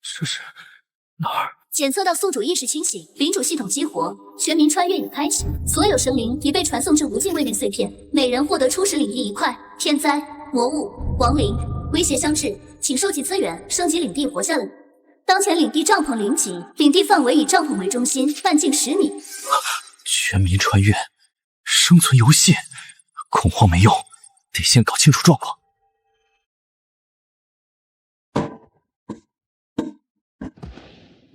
这是哪儿？检测到宿主意识清醒，领主系统激活，全民穿越已开启，所有生灵已被传送至无尽位面碎片，每人获得初始领地1块。天灾、魔物、亡灵、威胁相至，请收集资源，升级领地活下来。当前领地帐篷0级，领地范围以帐篷为中心，半径10米。全民穿越，生存游戏，恐慌没用，得先搞清楚状况。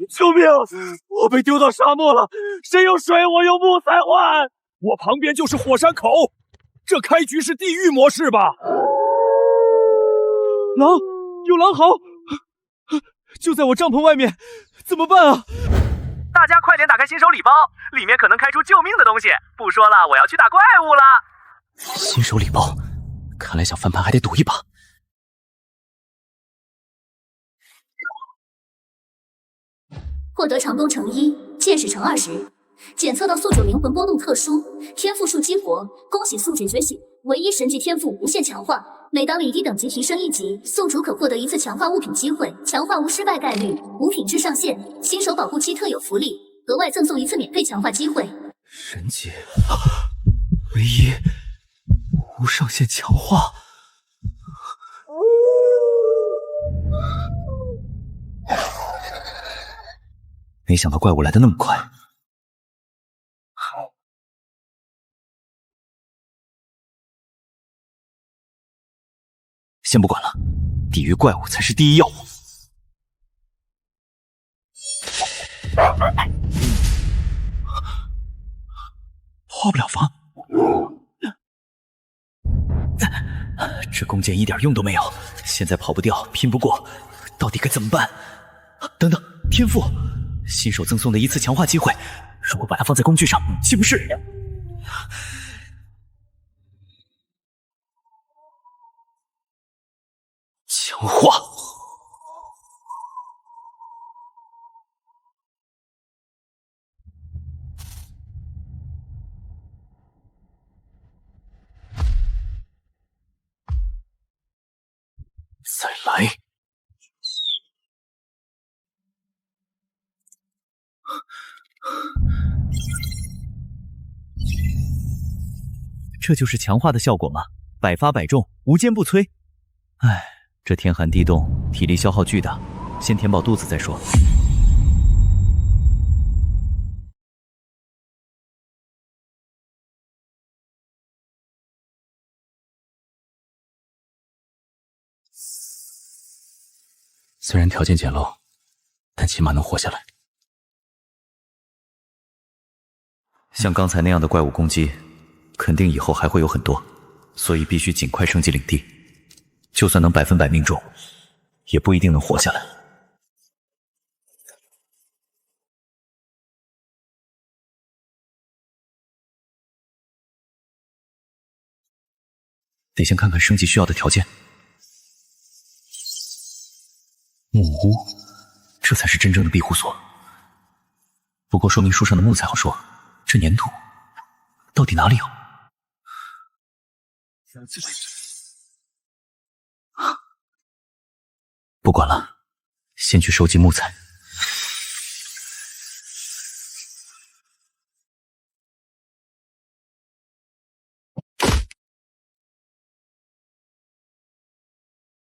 救命！我被丢到沙漠了，谁有水我用木材换。我旁边就是火山口，这开局是地狱模式吧？狼，有狼嚎，就在我帐篷外面，怎么办啊？大家快点打开新手礼包，里面可能开出救命的东西。不说了，我要去打怪物了。新手礼包，看来想翻盘还得赌一把。获得长弓乘1，剑士乘20，检测到宿主灵魂波动特殊，天赋树激活，恭喜宿主觉醒，唯一神级天赋无限强化。每当领地等级提升1级，宿主可获得1次强化物品机会，强化无失败概率，无品质上限。新手保护期特有福利，额外赠送1次免费强化机会。神级，唯一无上限强化。没想到怪物来得那么快。先不管了，抵御怪物才是第一要务。破不了防，这弓箭一点用都没有，现在跑不掉，拼不过，到底该怎么办？等等，天赋！新手赠送的1次强化机会，如果把它放在工具上，岂不是？强化！再来！这就是强化的效果吗？百发百中，无坚不摧。唉，这天寒地冻，体力消耗巨大，先填饱肚子再说。虽然条件简陋，但起码能活下来。像刚才那样的怪物攻击，肯定以后还会有很多，所以必须尽快升级领地。就算能100%命中，也不一定能活下来。得先看看升级需要的条件。木屋，这才是真正的庇护所。不过说明书上的木材好说，这粘土到底哪里有？不管了，先去收集木材。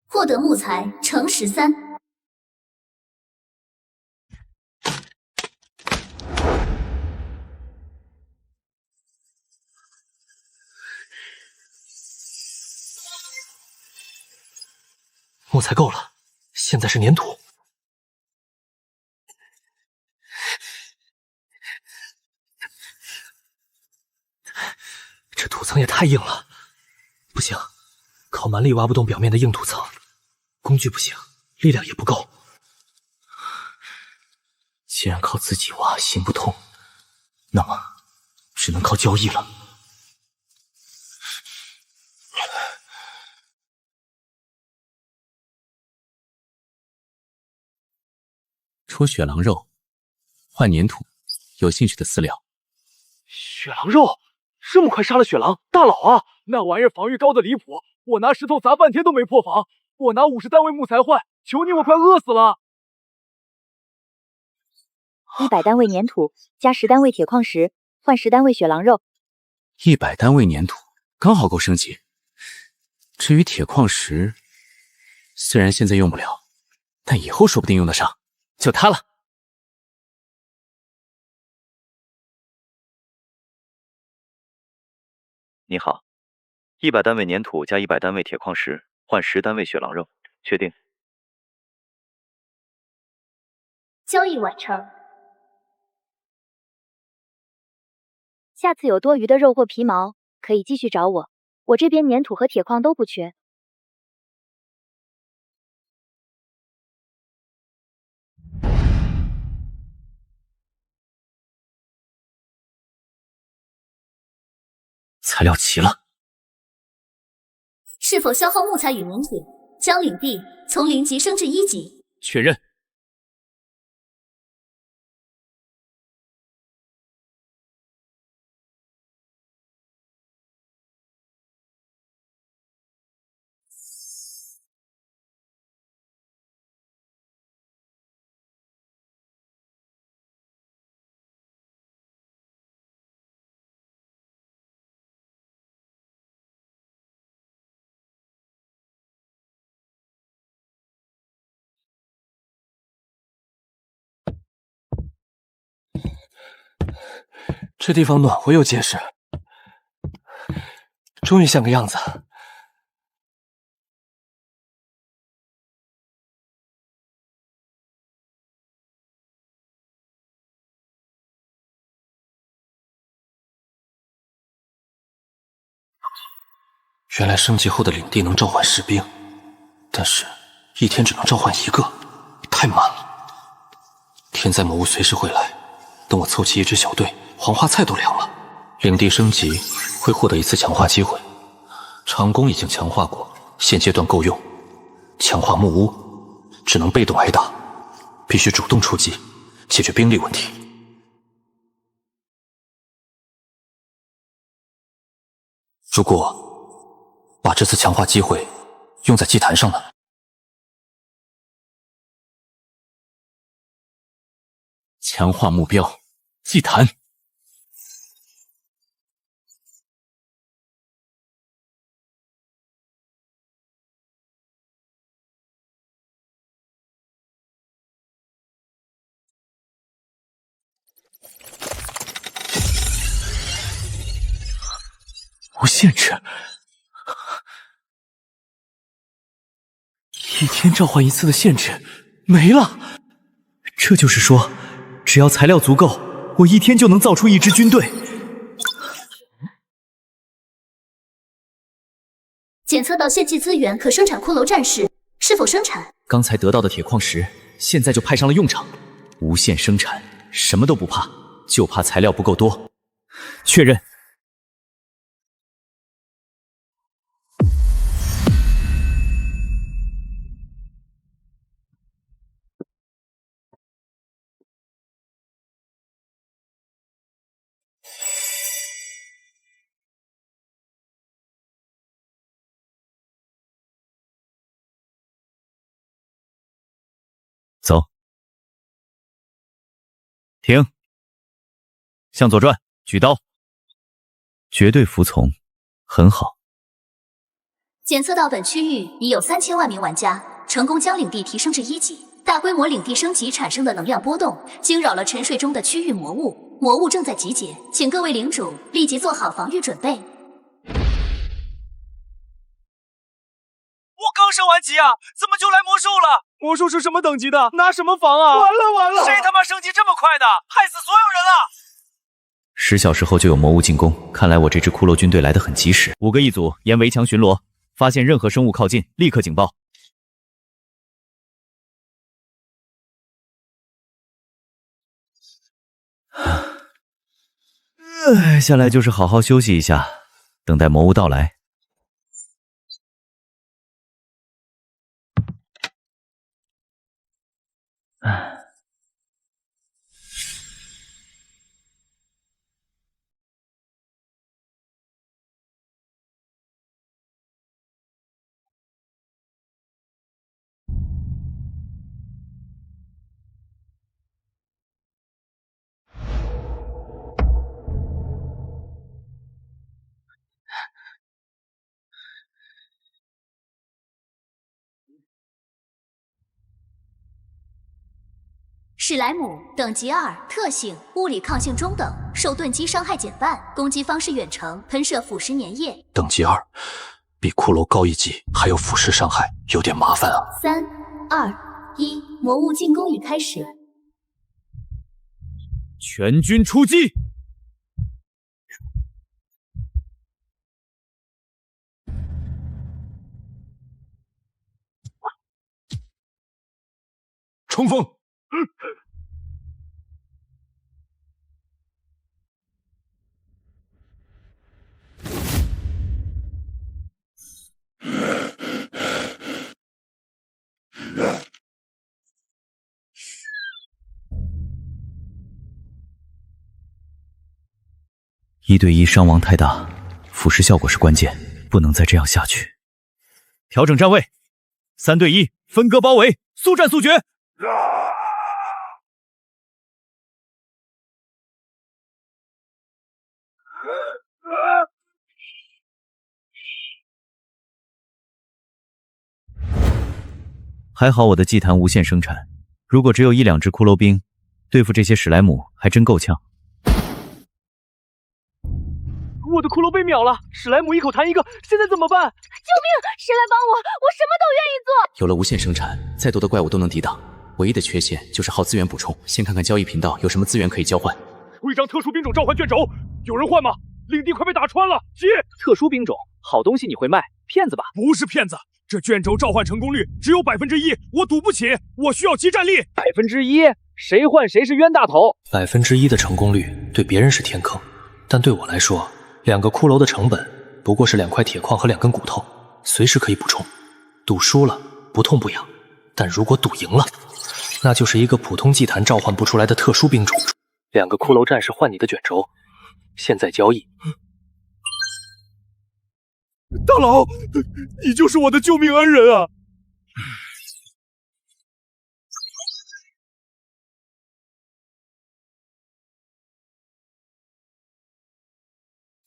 获得木材乘13。木材够了，现在是粘土。这土层也太硬了，不行，靠蛮力挖不动表面的硬土层，工具不行，力量也不够。既然靠自己挖行不通，那么只能靠交易了。出雪狼肉，换粘土，有兴趣的私聊。雪狼肉，这么快杀了雪狼，大佬啊！那玩意儿防御高的离谱，我拿石头砸半天都没破防。我拿50单位木材换，求你，我快饿死了。100单位粘土加10单位铁矿石，换10单位雪狼肉。100单位粘土刚好够升级。至于铁矿石，虽然现在用不了，但以后说不定用得上。就它了。你好，100单位粘土加100单位铁矿石，换10单位雪狼肉，确定？交易完成。下次有多余的肉或皮毛，可以继续找我，我这边粘土和铁矿都不缺。材料齐了，是否消耗木材与粘土，将领地从0级升至1级？确认。这地方暖和又结实，终于像个样子。原来升级后的领地能召唤士兵，但是一天只能召唤1个，太慢了。天灾魔物随时会来，等我凑齐一支小队，黄花菜都凉了。领地升级会获得1次强化机会，长弓已经强化过，现阶段够用。强化木屋只能被动挨打，必须主动出击，解决兵力问题。如果把这次强化机会用在祭坛上呢？强化目标，祭坛。无限制，一天召唤1次的限制没了。这就是说，只要材料足够，我一天就能造出1支军队。检测到献祭资源可生产骷髅战士，是否生产？刚才得到的铁矿石，现在就派上了用场。无限生产，什么都不怕，就怕材料不够多。确认。走，停，向左转，举刀，绝对服从，很好。检测到本区域已有3000万名玩家成功将领地提升至1级。大规模领地升级产生的能量波动惊扰了沉睡中的区域魔物，魔物正在集结，请各位领主立即做好防御准备。我刚升完级啊，怎么就来魔兽了？魔兽是什么等级的？拿什么防啊？完了完了！谁他妈升级这么快的？害死所有人了！10小时后就有魔物进攻，看来我这支骷髅军队来得很及时。5个一组，沿围墙巡逻，发现任何生物靠近，立刻警报。下来就是好好休息一下，等待魔物到来。史莱姆等级2，特性物理抗性中等，受钝击伤害减半，攻击方式远程，喷射腐蚀粘液。等级2，比骷髅高一级，还有腐蚀伤害，有点麻烦啊。3、2、1，魔物进攻已开始。全军出击！冲锋！1对1伤亡太大，腐蚀效果是关键，不能再这样下去。调整站位，3对1，分割包围，速战速决。还好我的祭坛无限生产，如果只有1、2只骷髅兵，对付这些史莱姆还真够呛。我的骷髅被秒了，史莱姆一口弹一个，现在怎么办？救命！谁来帮我？我什么都愿意做。有了无限生产，再多的怪物都能抵挡。唯一的缺陷就是耗资源补充。先看看交易频道有什么资源可以交换。出一张特殊兵种召唤卷轴，有人换吗？领地快被打穿了，接！特殊兵种，好东西你会卖？骗子吧？不是骗子，这卷轴召唤成功率只有1%，我赌不起，我需要即战力。1%？谁换谁是冤大头。1%的成功率对别人是天坑，但对我来说，2个骷髅的成本不过是2块铁矿和2根骨头，随时可以补充。赌输了不痛不痒，但如果赌赢了，那就是一个普通祭坛召唤不出来的特殊兵种。2个骷髅战士换你的卷轴，现在交易。大佬，你就是我的救命恩人啊！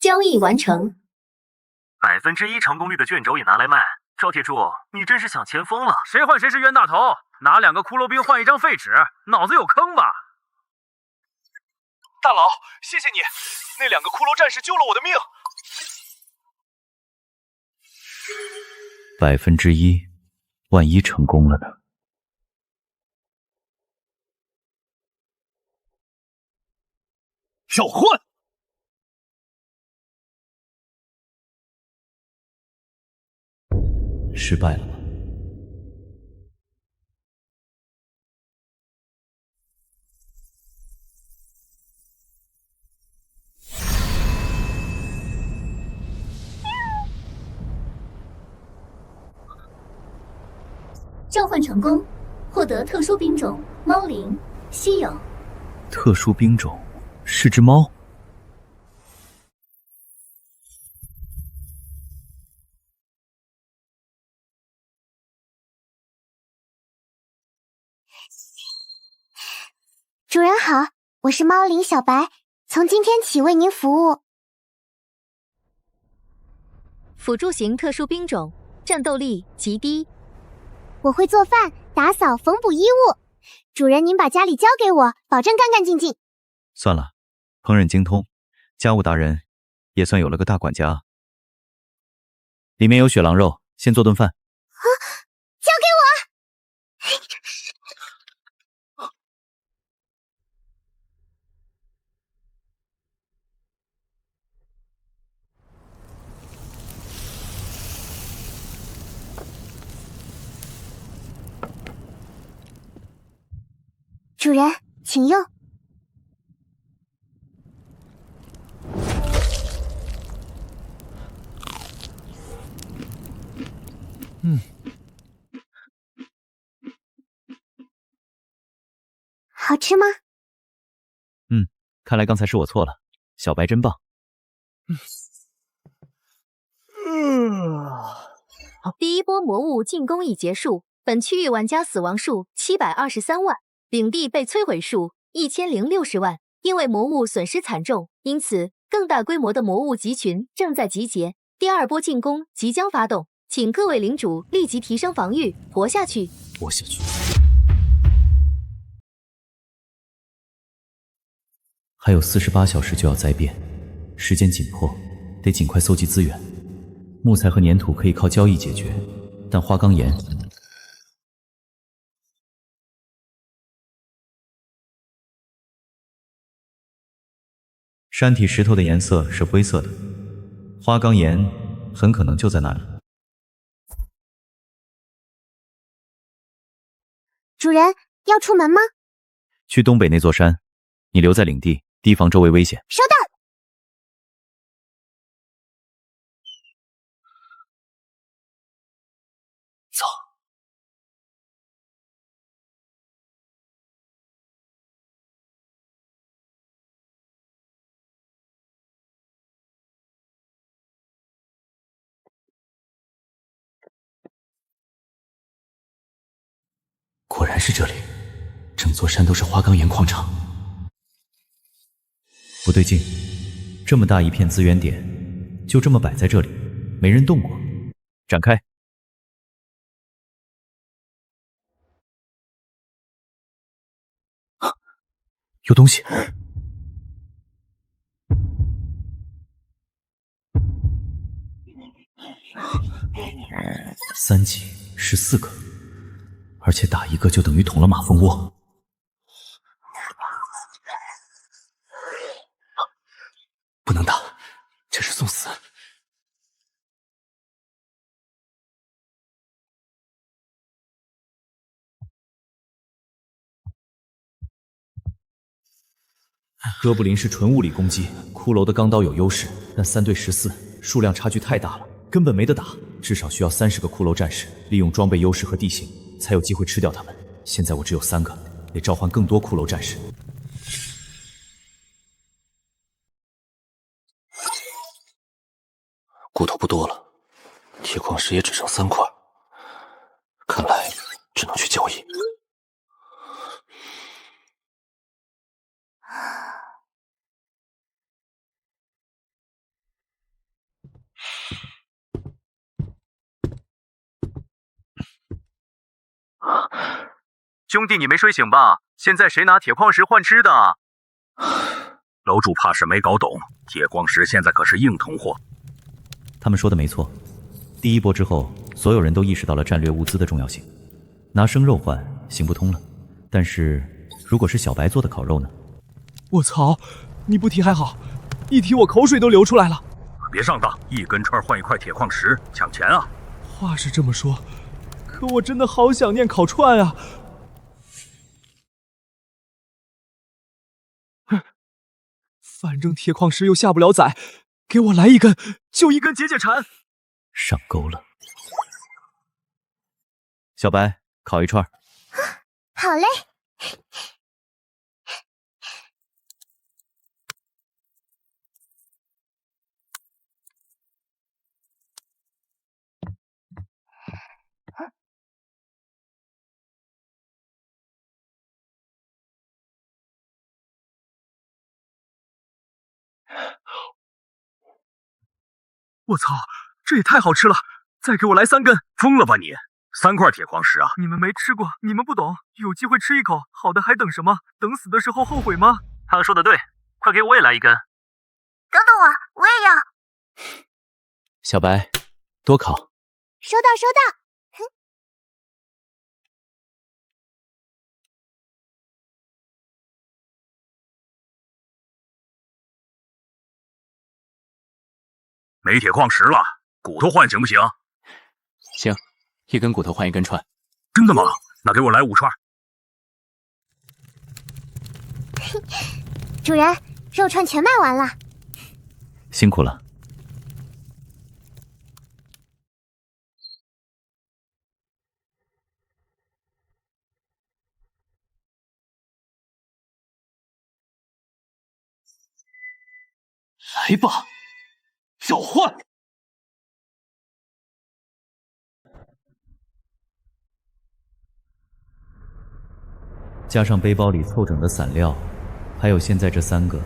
交易完成。1%成功率的卷轴也拿来卖，赵铁柱，你真是想钱疯了！谁换谁是冤大头？拿2个骷髅兵换一张废纸，脑子有坑吧？大佬，谢谢你，那2个骷髅战士救了我的命。1%，万一成功了呢？要换！失败了吗？召唤成功，获得特殊兵种猫灵，稀有。特殊兵种是只猫。主人好，我是猫灵小白，从今天起为您服务。辅助型特殊兵种，战斗力极低。我会做饭、打扫、缝补衣物。主人，您把家里交给我，保证干干净净。算了，烹饪精通，家务达人，也算有了个大管家。里面有血狼肉，先做顿饭。啊，交给我！主人，请用。好吃吗？看来刚才是我错了，小白真棒。第一波魔物进攻已结束，本区域玩家死亡数723万，领地被摧毁数1060万。因为魔物损失惨重，因此更大规模的魔物集群正在集结，第二波进攻即将发动，请各位领主立即提升防御，活下去。活下去。还有48小时就要灾变，时间紧迫，得尽快搜集资源。木材和粘土可以靠交易解决，但花岗岩……山体石头的颜色是灰色的，花岗岩很可能就在那里。主人，要出门吗？去东北那座山，你留在领地，提防周围危险。收到。走。果然是这里，整座山都是花岗岩矿场。不对劲，这么大一片资源点，就这么摆在这里，没人动过。展开。有东西。3级14个，而且打一个就等于捅了马蜂窝。不能打，这是送死。哥布林是纯物理攻击，骷髅的钢刀有优势，但3对14，数量差距太大了，根本没得打。至少需要30个骷髅战士，利用装备优势和地形，才有机会吃掉他们。现在我只有3个，得召唤更多骷髅战士。骨头不多了，铁矿石也只剩3块，看来只能去交易。兄弟，你没睡醒吧？现在谁拿铁矿石换吃的？楼主怕是没搞懂，铁矿石现在可是硬通货。他们说的没错，第一波之后，所有人都意识到了战略物资的重要性。拿生肉换行不通了，但是如果是小白做的烤肉呢？我操！你不提还好，一提我口水都流出来了。别上当，一根串换1块铁矿石，抢钱啊！话是这么说，可我真的好想念烤串啊！反正铁矿石又下不了载，给我来1根，就1根解解馋。上钩了。小白，烤一串。好嘞。我操，这也太好吃了！再给我来3根！疯了吧你？3块铁矿石啊！你们没吃过，你们不懂，有机会吃一口，好的还等什么？等死的时候后悔吗？他说的对，快给我也来1根！等等我也要。小白，多烤。收到收到。哼。没铁矿石了，骨头换行不行？行，1根骨头换1根串。真的吗？那给我来5串。主人，肉串全卖完了。辛苦了。来吧，召唤！加上背包里凑整的散料，还有现在这3个，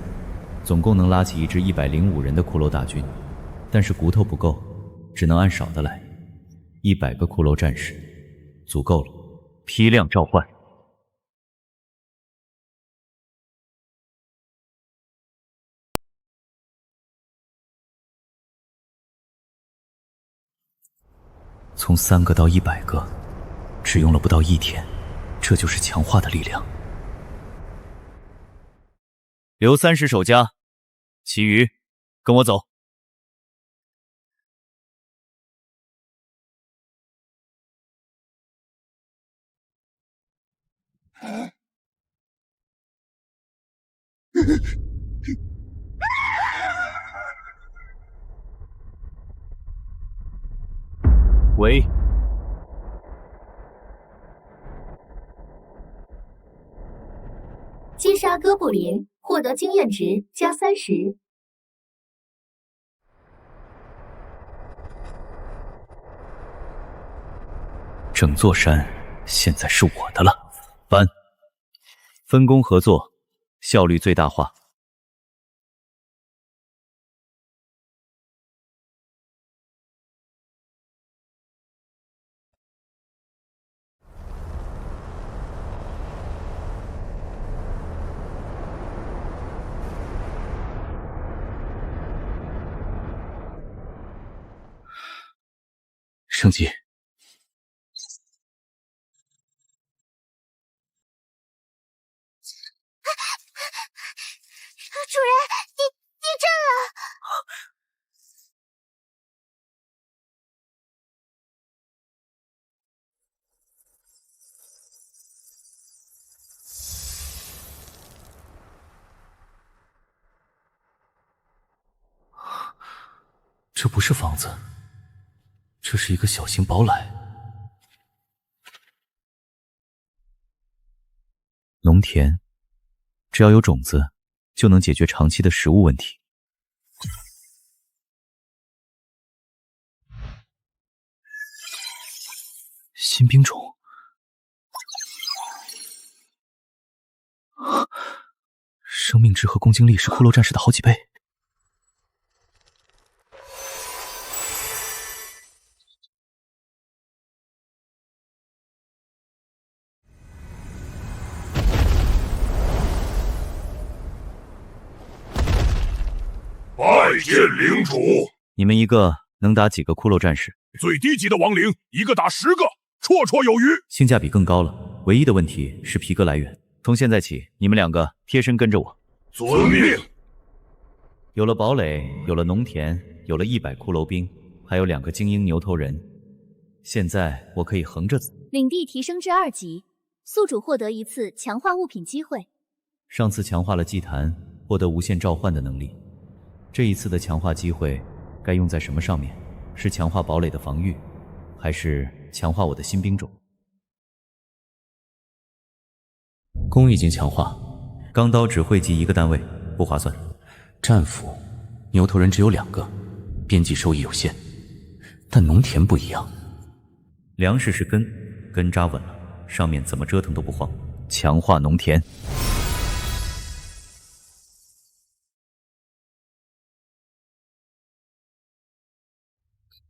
总共能拉起一支105人的骷髅大军。但是骨头不够，只能按少的来。100个骷髅战士，足够了。批量召唤。从3个到100个，只用了不到1天，这就是强化的力量。留30守家，其余跟我走。喂，击杀哥布林，获得经验值加30。整座山现在是我的了。翻，分工合作，效率最大化。升级。主人，地震了！这不是房子，这是一个小型堡垒。农田，只要有种子，就能解决长期的食物问题。新兵种，生命值和攻击力是骷髅战士的好几倍。拜见领主。你们一个能打几个骷髅战士？最低级的亡灵，一个打10个，绰绰有余。性价比更高了。唯一的问题是皮革来源。从现在起，你们2个贴身跟着我。遵命。有了堡垒，有了农田，有了100骷髅兵，还有2个精英牛头人。现在我可以横着走。领地提升至2级，宿主获得1次强化物品机会。上次强化了祭坛，获得无限召唤的能力。这一次的强化机会该用在什么上面？是强化堡垒的防御，还是强化我的新兵种？弓已经强化，钢刀只汇集1个单位，不划算。战斧，牛头人只有2个，边际收益有限。但农田不一样，粮食是根扎稳了，上面怎么折腾都不晃。强化农田。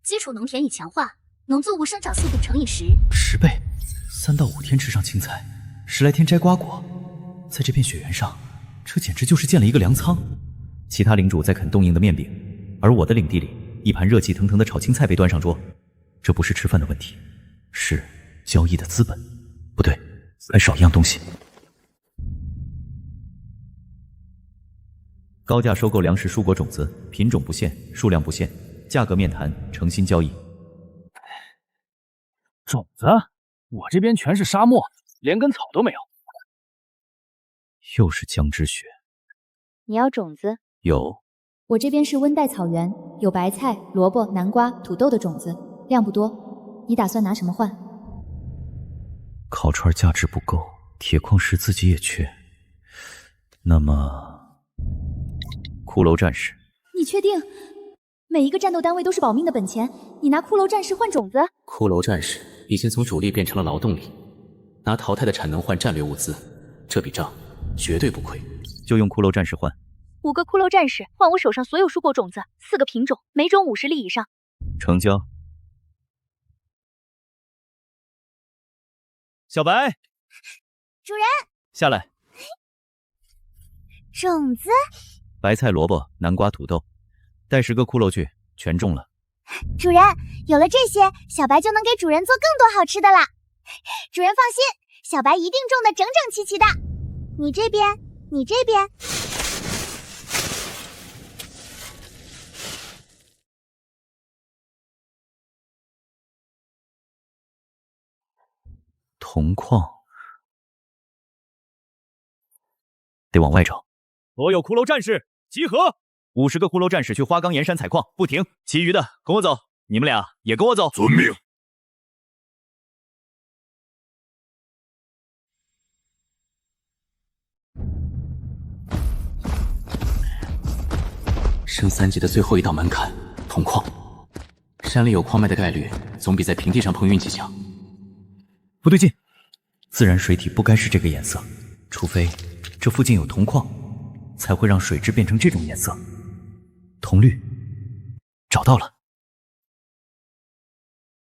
基础农田已强化，农作物生长速度乘以10倍。3到5天吃上青菜，10来天摘瓜果。在这片雪原上，这简直就是建了一个粮仓。其他领主在啃冻硬的面饼，而我的领地里，一盘热气腾腾的炒青菜被端上桌。这不是吃饭的问题，是交易的资本。不对，还少一样东西。高价收购粮食、蔬果种子，品种不限，数量不限，价格面谈，诚心交易。种子？我这边全是沙漠，连根草都没有。又是姜汁雪。你要种子？有。我这边是温带草原，有白菜、萝卜、南瓜、土豆的种子，量不多。你打算拿什么换？烤串价值不够，铁矿石自己也缺。那么，骷髅战士。你确定？每一个战斗单位都是保命的本钱，你拿骷髅战士换种子？骷髅战士已经从主力变成了劳动力，拿淘汰的产能换战略物资，这笔账绝对不亏。就用骷髅战士换。 5个骷髅战士换我手上所有蔬果种子，4个品种，每种50粒以上。成交。小白，主人，下来。种子，白菜、萝卜、南瓜、土豆，带10个骷髅去，全中了。主人，有了这些，小白就能给主人做更多好吃的啦。主人放心，小白一定种得整整齐齐的。你这边，你这边。铜矿得往外找。所有骷髅战士集合！50个骷髅战士去花岗岩山采矿，不停。其余的跟我走，你们俩也跟我走。遵命。升3级的最后一道门槛，铜矿。山里有矿脉的概率，总比在平地上碰运气强。不对劲，自然水体不该是这个颜色，除非这附近有铜矿，才会让水质变成这种颜色。铜绿，找到了。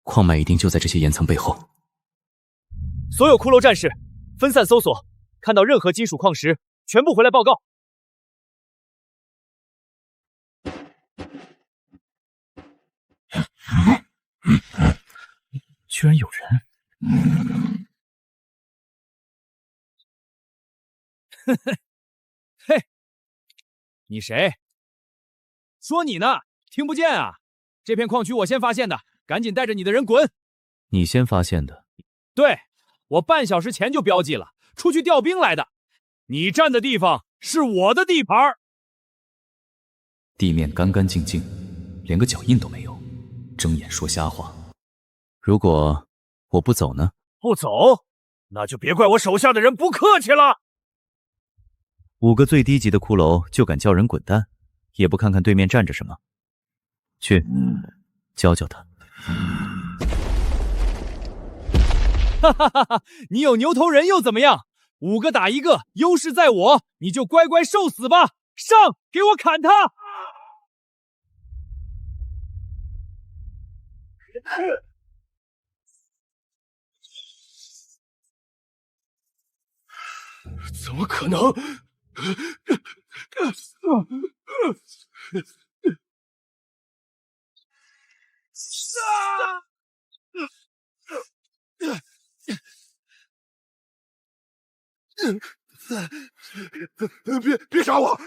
矿脉一定就在这些岩层背后。所有骷髅战士分散搜索，看到任何金属矿石，全部回来报告。居然有人！嘿，你谁？说你呢，听不见啊！这片矿区我先发现的，赶紧带着你的人滚！你先发现的？对，我半小时前就标记了，出去调兵来的。你站的地方是我的地盘。地面干干净净，连个脚印都没有，睁眼说瞎话。如果我不走呢？不走，那就别怪我手下的人不客气了。5个最低级的骷髅就敢叫人滚蛋，也不看看对面站着什么。去，教教他。哈哈哈哈！你有牛头人又怎么样？5个打1个，优势在我，你就乖乖受死吧！上，给我砍他！怎么可能？别杀我！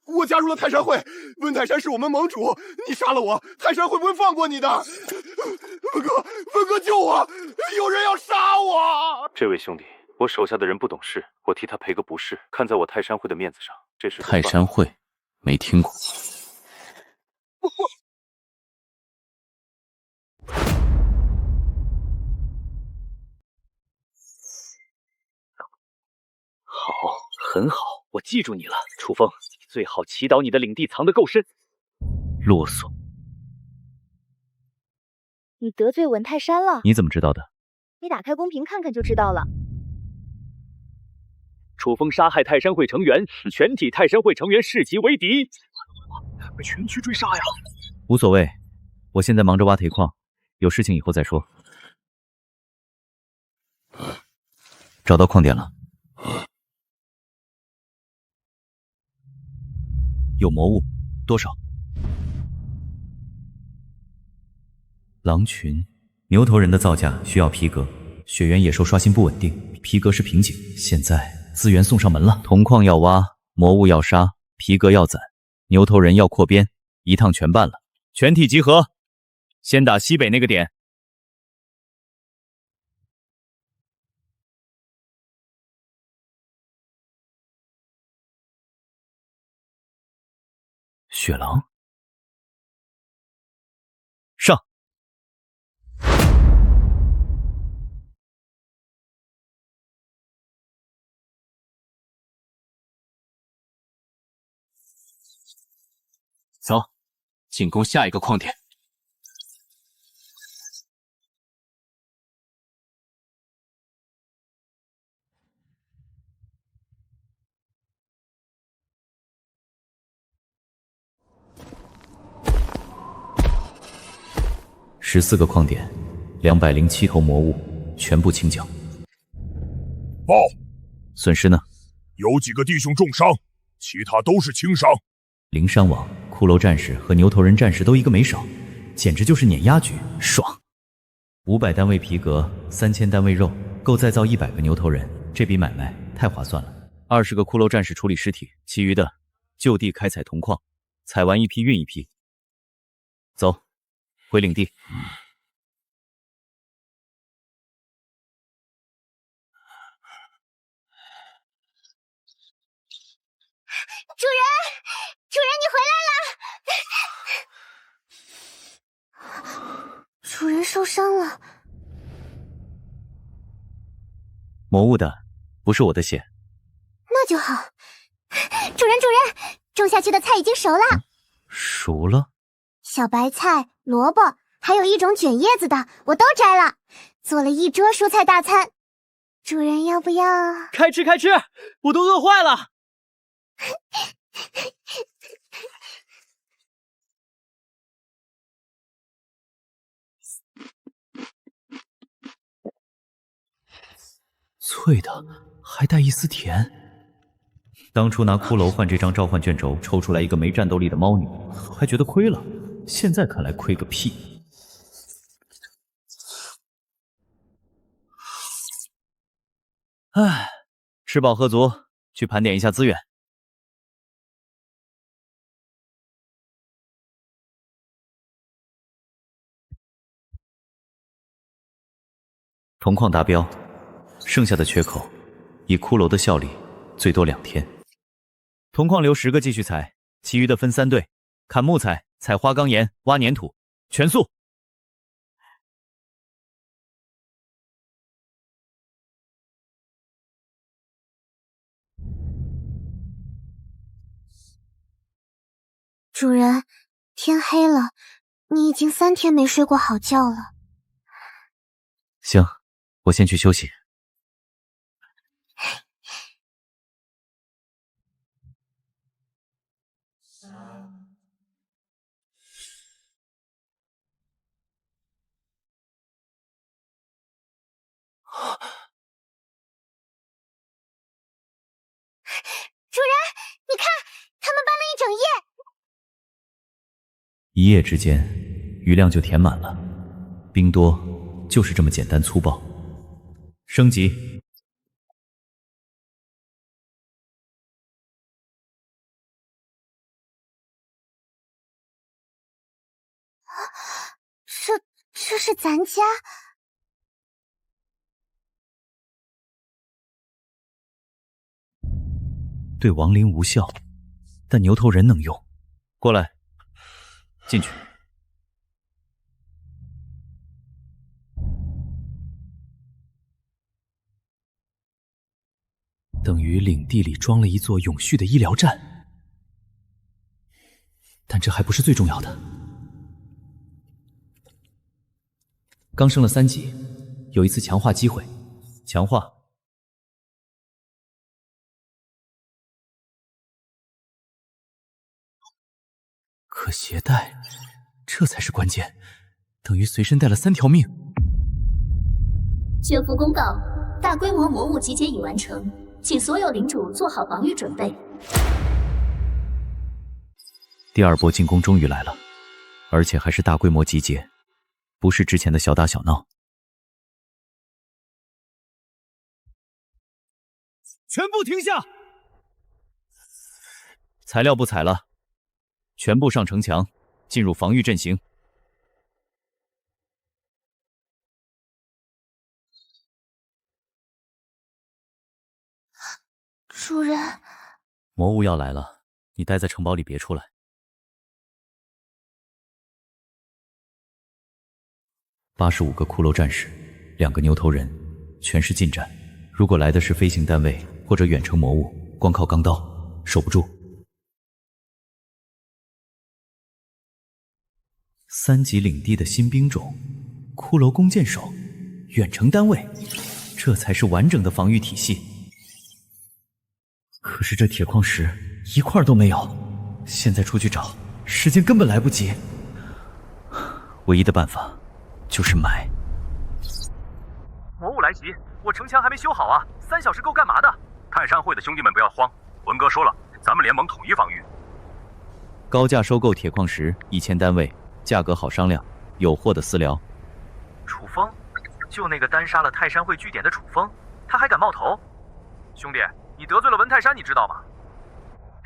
我加入了泰山会，温泰山是我们盟主，你杀了我，泰山会不会放过你的？文哥救我！有人要杀我！这位兄弟，我手下的人不懂事，我替他赔个不是。看在我泰山会的面子上，这是泰山会，没听过。好，很好，我记住你了，楚风。最好祈祷你的领地藏得够深。啰嗦！你得罪文泰山了？你怎么知道的？你打开公屏看看就知道了。楚风杀害泰山会成员，全体泰山会成员视其为敌。被全区追杀呀！无所谓，我现在忙着挖铁矿，有事情以后再说。找到矿点了。有魔物，多少？狼群，牛头人的造价需要皮革，血缘野兽刷新不稳定，皮革是瓶颈。现在资源送上门了，铜矿要挖，魔物要杀，皮革要攒，牛头人要扩编，一趟全办了。全体集合，先打西北那个点。雪狼，上！走，进攻下一个矿点。14个矿点，207头魔物，全部清剿。报，损失呢？有几个弟兄重伤，其他都是轻伤。灵山网、骷髅战士和牛头人战士都一个没少，简直就是碾压局，爽！500单位皮革，3000单位肉，够再造100个牛头人，这笔买卖太划算了。20个骷髅战士处理尸体，其余的就地开采铜矿，采完一批运一批。走，回领地。主人，主人，你回来了！主人受伤了。魔物的，不是我的血。那就好。主人，主人，种下去的菜已经熟了。熟了？小白菜、萝卜，还有一种卷叶子的，我都摘了，做了一桌蔬菜大餐。主人要不要？开吃开吃，我都饿坏了。脆的，还带一丝甜。当初拿骷髅换这张召唤卷轴，抽出来一个没战斗力的猫女，还觉得亏了。现在看来亏个屁。唉，吃饱喝足，去盘点一下资源。铜矿达标，剩下的缺口，以骷髅的效力，最多2天。铜矿留10个继续采，其余的分3队，砍木材、采花岗岩、挖粘土，全速！主人，天黑了，你已经3天没睡过好觉了。行，我先去休息。主人，你看，他们搬了一整夜。一夜之间，余量就填满了。兵多就是这么简单粗暴。升级。这是咱家。对亡灵无效，但牛头人能用。过来，进去。等于领地里装了一座永续的医疗站，但这还不是最重要的。刚升了3级，有一次强化机会，强化。可携带，这才是关键，等于随身带了3条命。宣布公告：大规模魔物集结已完成，请所有领主做好防御准备。第2波进攻终于来了，而且还是大规模集结，不是之前的小打小闹。全部停下！材料不采了，全部上城墙，进入防御阵型。主人，魔物要来了，你待在城堡里别出来。85个骷髅战士，2个牛头人，全是近战。如果来的是飞行单位或者远程魔物，光靠钢刀守不住。3级领地的新兵种，骷髅弓箭手，远程单位，这才是完整的防御体系。可是这铁矿石一块都没有，现在出去找，时间根本来不及。唯一的办法就是买。魔物来袭，我城墙还没修好啊，3小时够干嘛的？泰山会的兄弟们不要慌，文哥说了，咱们联盟统一防御。高价收购铁矿石1000单位，价格好商量，有货的私聊。楚风，就那个单杀了泰山会据点的楚风，他还敢冒头？兄弟，你得罪了文泰山，你知道吗？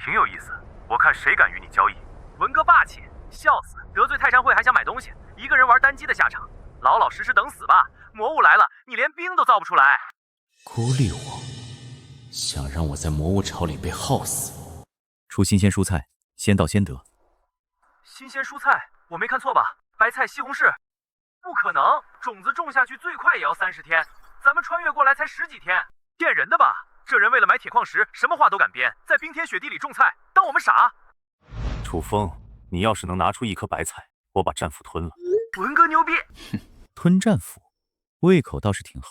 挺有意思，我看谁敢与你交易。文哥霸气，笑死！得罪泰山会还想买东西，一个人玩单机的下场，老老实实等死吧。魔物来了，你连兵都造不出来。孤立我，想让我在魔物巢里被耗死。出新鲜蔬菜，先到先得。新鲜蔬菜，我没看错吧？白菜、西红柿？不可能，种子种下去最快也要30天，咱们穿越过来才10几天，骗人的吧？这人为了买铁矿石，什么话都敢编，在冰天雪地里种菜，当我们傻？楚风，你要是能拿出1颗白菜，我把战斧吞了。文哥牛逼！哼，吞战斧，胃口倒是挺好。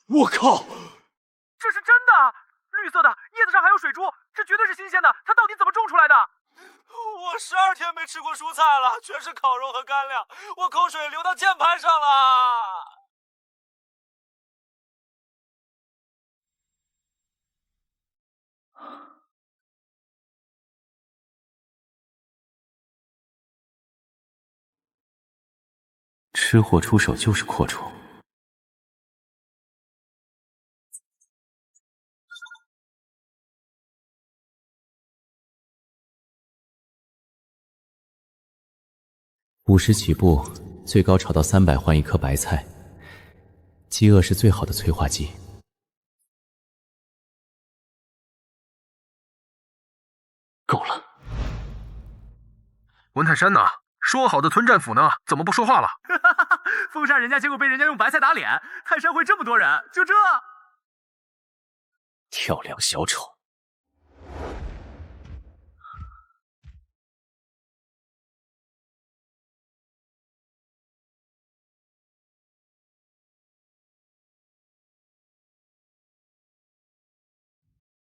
我靠！这是真的，绿色的，叶子上还有水珠，这绝对是新鲜的。它到底怎么种出来的？我12天没吃过蔬菜了，全是烤肉和干粮，我口水流到键盘上了。吃货出手就是阔绰。50起步，最高炒到300换1颗白菜。饥饿是最好的催化剂。够了。文泰山呢？说好的吞战斧呢？怎么不说话了？封杀人家，结果被人家用白菜打脸。泰山会这么多人，就这？跳梁小丑。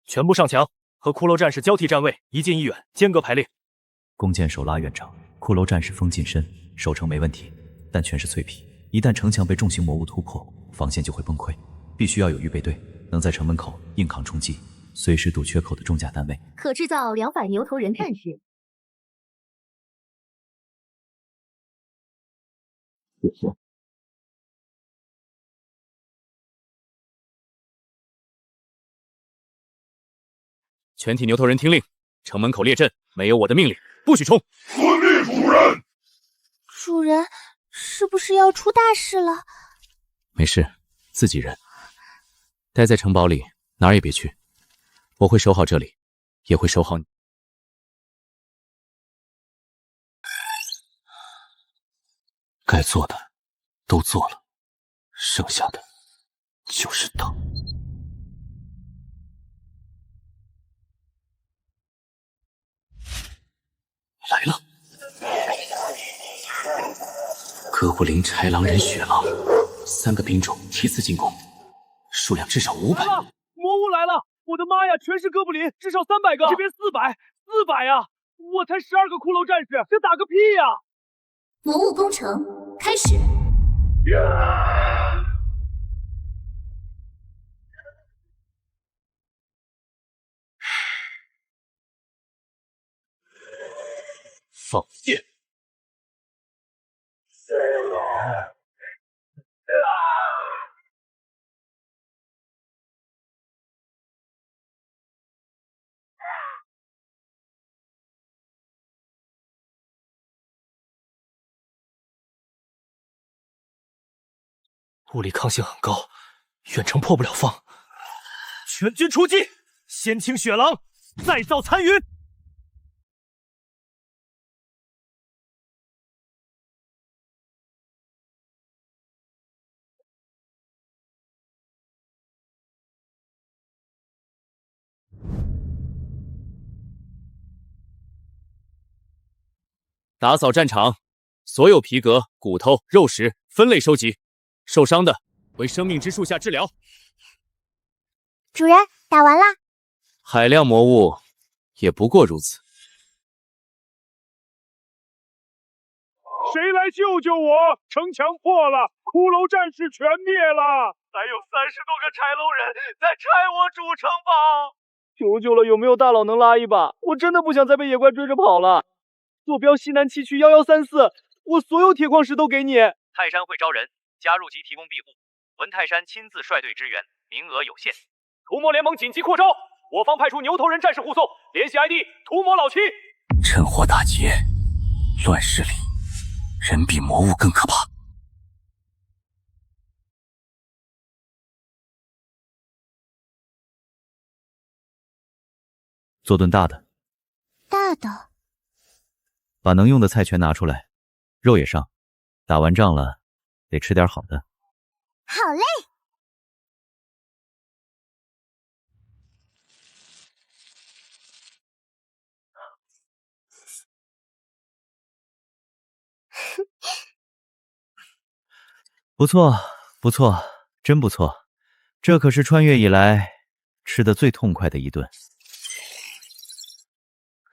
全部上墙，和骷髅战士交替站位，一近一远，间隔排列。弓箭手拉远仗，骷髅战士风近身，守城没问题，但全是脆皮。一旦城墙被重型魔物突破，防线就会崩溃。必须要有预备队，能在城门口硬扛冲击，随时堵缺口的重甲单位。可制造200牛头人战士。全体牛头人听令，城门口列阵，没有我的命令不许冲。遵命，主人。主人，是不是要出大事了？没事，自己人。待在城堡里，哪儿也别去。我会守好这里，也会守好你。该做的都做了，剩下的就是等。来了，哥布林、豺狼人、雪狼，3个兵种贴刺进攻，数量至少500。来了，魔物来了！我的妈呀，全是哥布林，至少300个，这边400呀！我才12个骷髅战士，这打个屁呀！魔物攻城开始。放箭！物理抗性很高，远程破不了放。全军出击，先清雪狼，再造残云。打扫战场，所有皮革、骨头、肉食分类收集，受伤的为生命之树下治疗。主人，打完了。海量魔物也不过如此。谁来救救我？城墙破了，骷髅战士全灭了，还有30多个柴楼人在拆我主城堡。求求了，有没有大佬能拉一把？我真的不想再被野怪追着跑了。坐标西南7区1134，我所有铁矿石都给你。泰山会招人，加入即提供庇护。文泰山亲自率队支援，名额有限。屠魔联盟紧急扩招，我方派出牛头人战士护送，联系 ID 屠魔老七。趁火打劫，乱世里人比魔物更可怕。做顿大的。大的。把能用的菜全拿出来，肉也上。打完仗了，得吃点好的。好嘞。不错，不错，真不错。这可是穿越以来吃的最痛快的一顿。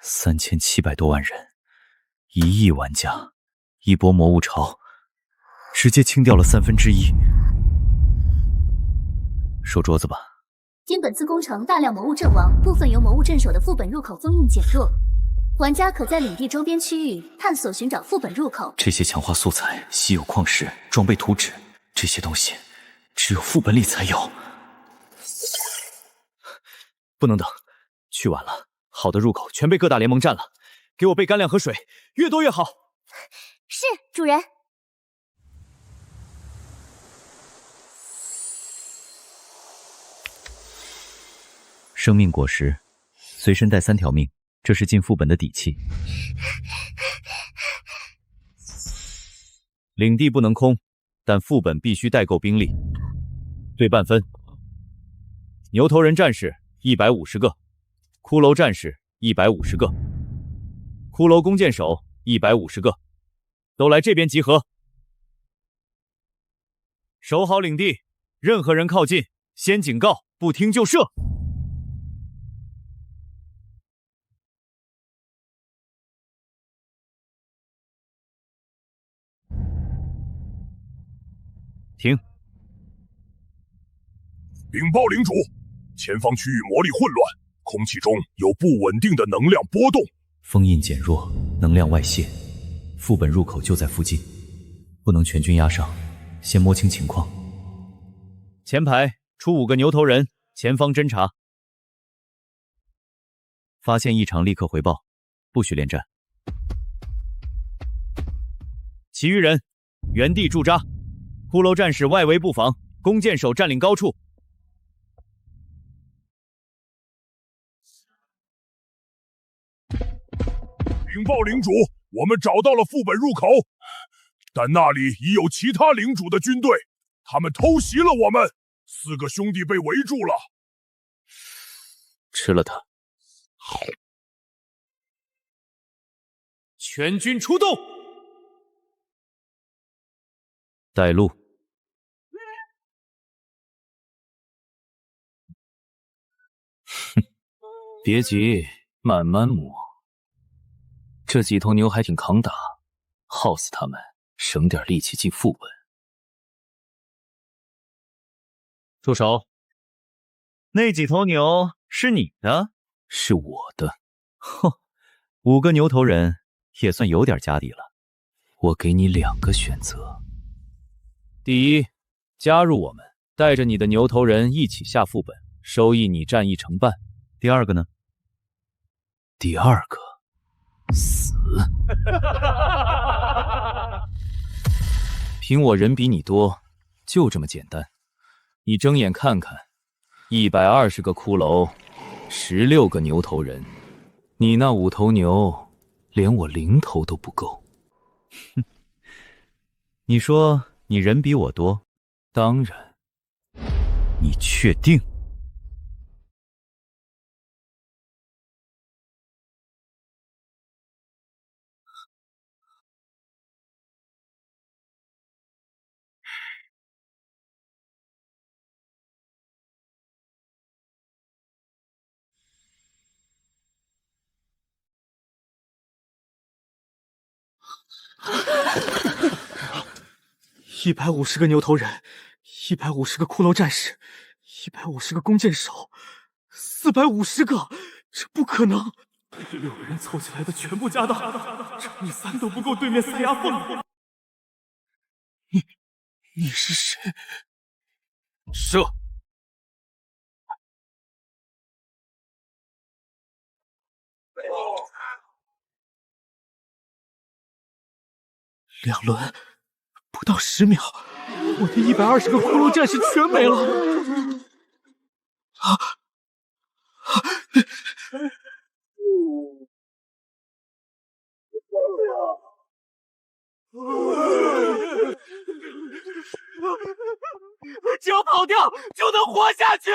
3700多万人，1亿玩家，一波魔物潮，直接清掉了1/3。收桌子吧。因本次攻城大量魔物阵亡，部分由魔物镇守的副本入口封印减弱，玩家可在领地周边区域探索寻找副本入口。这些强化素材、稀有矿石、装备图纸，这些东西只有副本里才有。不能等，去晚了。好的入口全被各大联盟占了，给我备干粮和水，越多越好。是，主人。生命果实，随身带3条命，这是进副本的底气。领地不能空，但副本必须带够兵力。对半分。牛头人战士150个，骷髅战士150个，骷髅弓箭手150个，都来这边集合。守好领地，任何人靠近，先警告，不听就射。停！禀报领主，前方区域魔力混乱，空气中有不稳定的能量波动，封印减弱，能量外泄，副本入口就在附近，不能全军压上，先摸清情况。前排出5个牛头人，前方侦查，发现异常立刻回报，不许恋战。其余人原地驻扎。骷髅战士外围布防，弓箭手占领高处。禀报领主，我们找到了副本入口，但那里已有其他领主的军队，他们偷袭了我们，4个兄弟被围住了。吃了他！全军出动！带路。哼，别急，慢慢摸。这几头牛还挺抗打，耗死他们，省点力气进副本。住手！那几头牛是你的？是我的。哼，5个牛头人也算有点家底了。我给你2个选择。第一，加入我们，带着你的牛头人一起下副本，收益你占1成半。第二个呢？第二个，死。凭我人比你多，就这么简单。你睁眼看看，120个骷髅，16个牛头人，你那5头牛，连我0头都不够。哼，你说你人比我多？当然。你确定？ 150个牛头人，150个骷髅战士，150个弓箭手，450个，这不可能！这6个人凑起来的全部家当，乘以3都不够对面塞牙缝。你是谁？射！2轮，不到10秒，我的120个骷髅战士全没了！只要跑掉，就能活下去！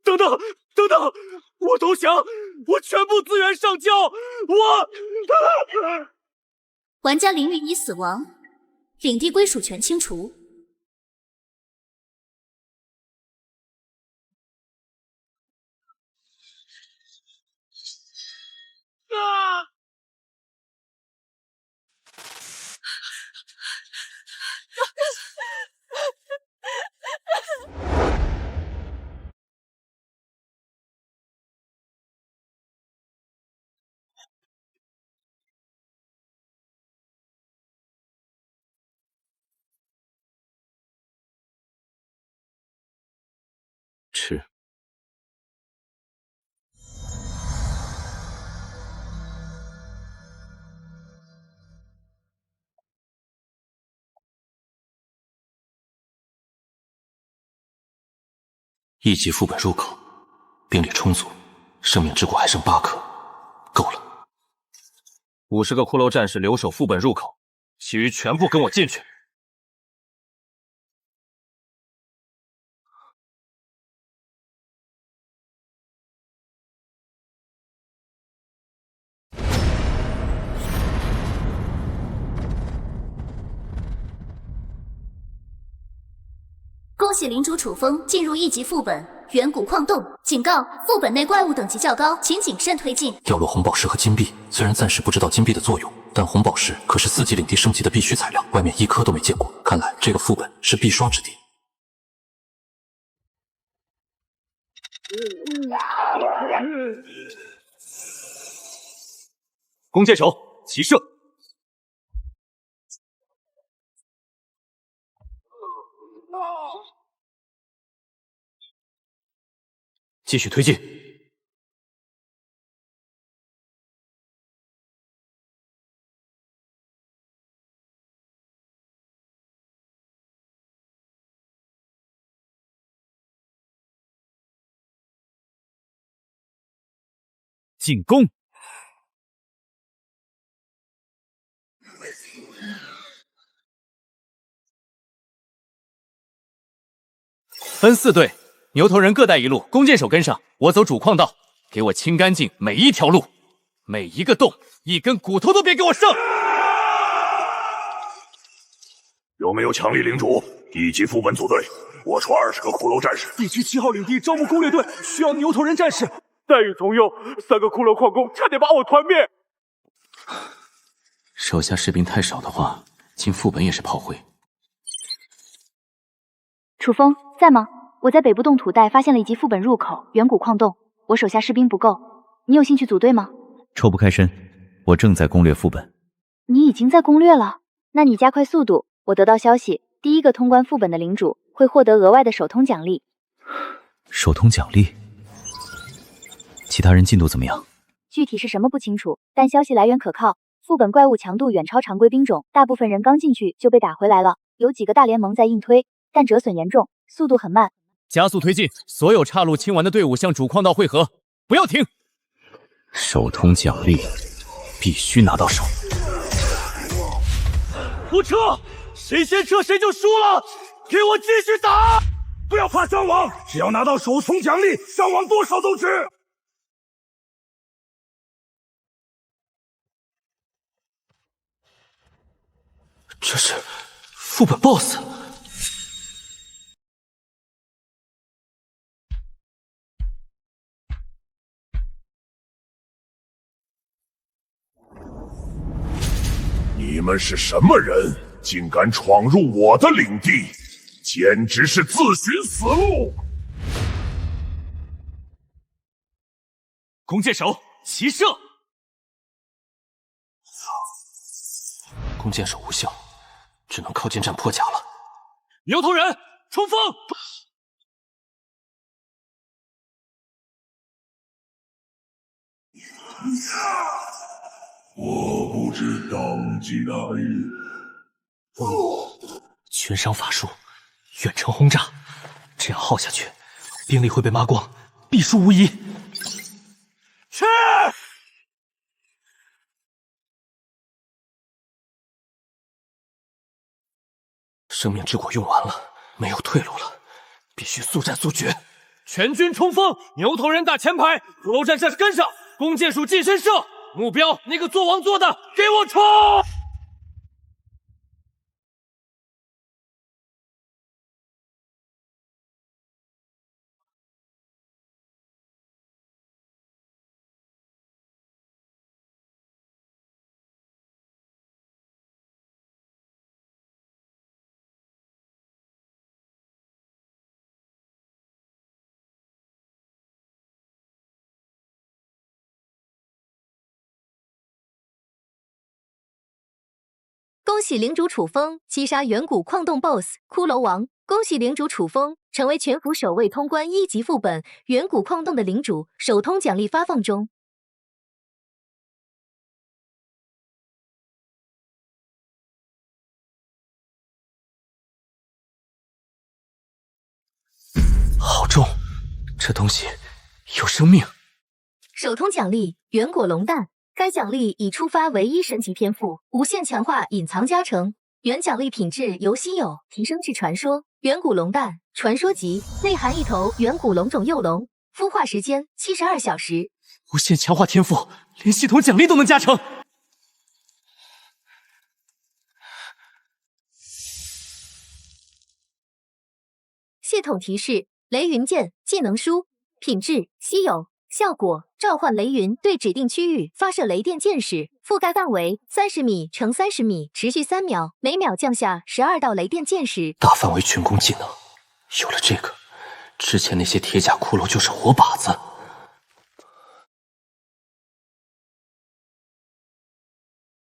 等等，我投降，我全部资源上交，玩家林云已死亡，领地归属权清除。吃。1级副本入口，兵力充足，生命之果还剩8颗，够了。 50个骷髅战士留守副本入口，其余全部跟我进去。恭喜领主楚风进入1级副本远古矿洞。警告：副本内怪物等级较高，请谨慎推进。掉落红宝石和金币，虽然暂时不知道金币的作用，但红宝石可是4级领地升级的必须材料，外面1颗都没见过。看来这个副本是必刷之地。弓箭手齐射！继续推进。进攻！分4队。 牛头人各带一路，弓箭手跟上，我走主矿道，给我清干净每一条路，每一个洞，一根骨头都别给我剩。有没有强力领主？1级副本组队，我出20个骷髅战士。地区7号领地招募攻略队，需要牛头人战士。待遇从右，3个骷髅矿工差点把我团灭。手下士兵太少的话，进副本也是炮灰。楚风在吗？ 我在北部洞土带发现了1级副本入口远古矿洞，我手下士兵不够，你有兴趣组队吗？抽不开身，我正在攻略副本。你已经在攻略了，那你加快速度。我得到消息，第1个通关副本的领主会获得额外的手通奖励。手通奖励？其他人进度怎么样？具体是什么不清楚，但消息来源可靠。副本怪物强度远超常规兵种，大部分人刚进去就被打回来了，有几个大联盟在硬推，但折损严重，速度很慢。 加速推进，所有岔路清完的队伍向主矿道汇合，不要停。手通奖励必须拿到手。不撤，谁先撤谁就输了。给我继续打，不要怕伤亡，只要拿到手通奖励，伤亡多少都值。这是副本 BOSS。们是什么人？竟敢闯入我的领地，简直是自寻死路！弓箭手齐射！弓箭手无效，只能靠近战破甲了。牛头人冲锋！我不知当机那日。群伤法术，远程轰炸，这样耗下去，兵力会被抹光，必输无疑。去！生命之果用完了，没有退路了，必须速战速决。全军冲锋！牛头人打前排，骷髅战士跟上，弓箭手近身射，目标那个做王座的，给我冲！恭喜领主楚风击杀远古矿洞 BOSS 骷髅王！恭喜领主楚风成为全服首位通关1级副本远古矿洞的领主，首通奖励发放中。好重，这东西有生命。首通奖励远果龙蛋。该奖励已触发唯一神级天赋，无限强化隐藏加成。原奖励品质由稀有提升至传说。远古龙蛋，传说级，内含一头远古龙种幼龙，孵化时间72小时。无限强化天赋，连系统奖励都能加成。系统提示：雷云剑技能书，品质稀有。效果：召唤雷云，对指定区域发射雷电箭矢，覆盖范围30米乘30米，持续3秒，每秒降下12道雷电箭矢。大范围群攻技能，有了这个，之前那些铁甲骷髅就是活靶子。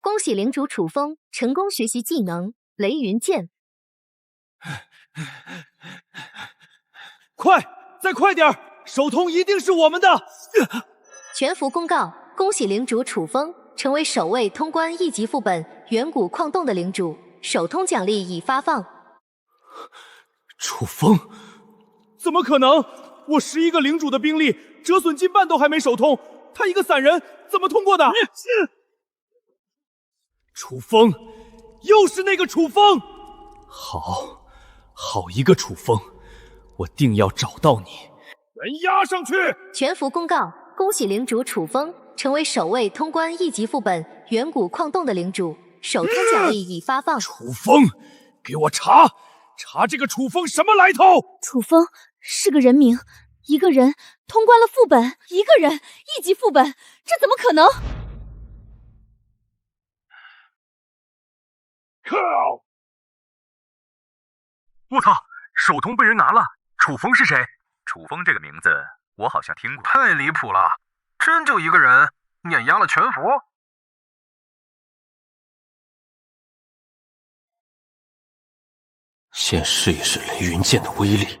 恭喜领主楚风成功学习技能雷云剑。快，再快点儿！首通一定是我们的！全服公告：恭喜领主楚风成为首位通关1级副本远古矿洞的领主，首通奖励已发放。楚风？怎么可能？我11个领主的兵力折损近半都还没首通，他一个散人怎么通过的？楚风，又是那个楚风！好一个楚风，我定要找到你。人压上去！全服公告：恭喜领主楚风成为首位通关1级副本远古矿洞的领主，首通奖励已发放。楚风，给我查这个楚风什么来头！楚风是个人名，一个人通关了副本，一个人1级副本，这怎么可能？靠！我操！首通被人拿了，楚风是谁？楚风这个名字我好像听过，太离谱了！真就一个人碾压了全服？先试一试雷云剑的威力。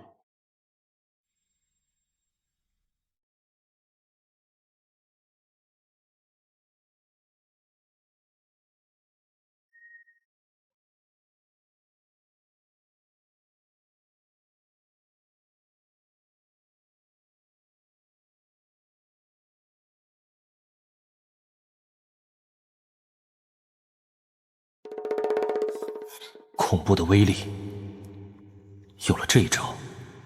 恐怖的威力，有了这一招，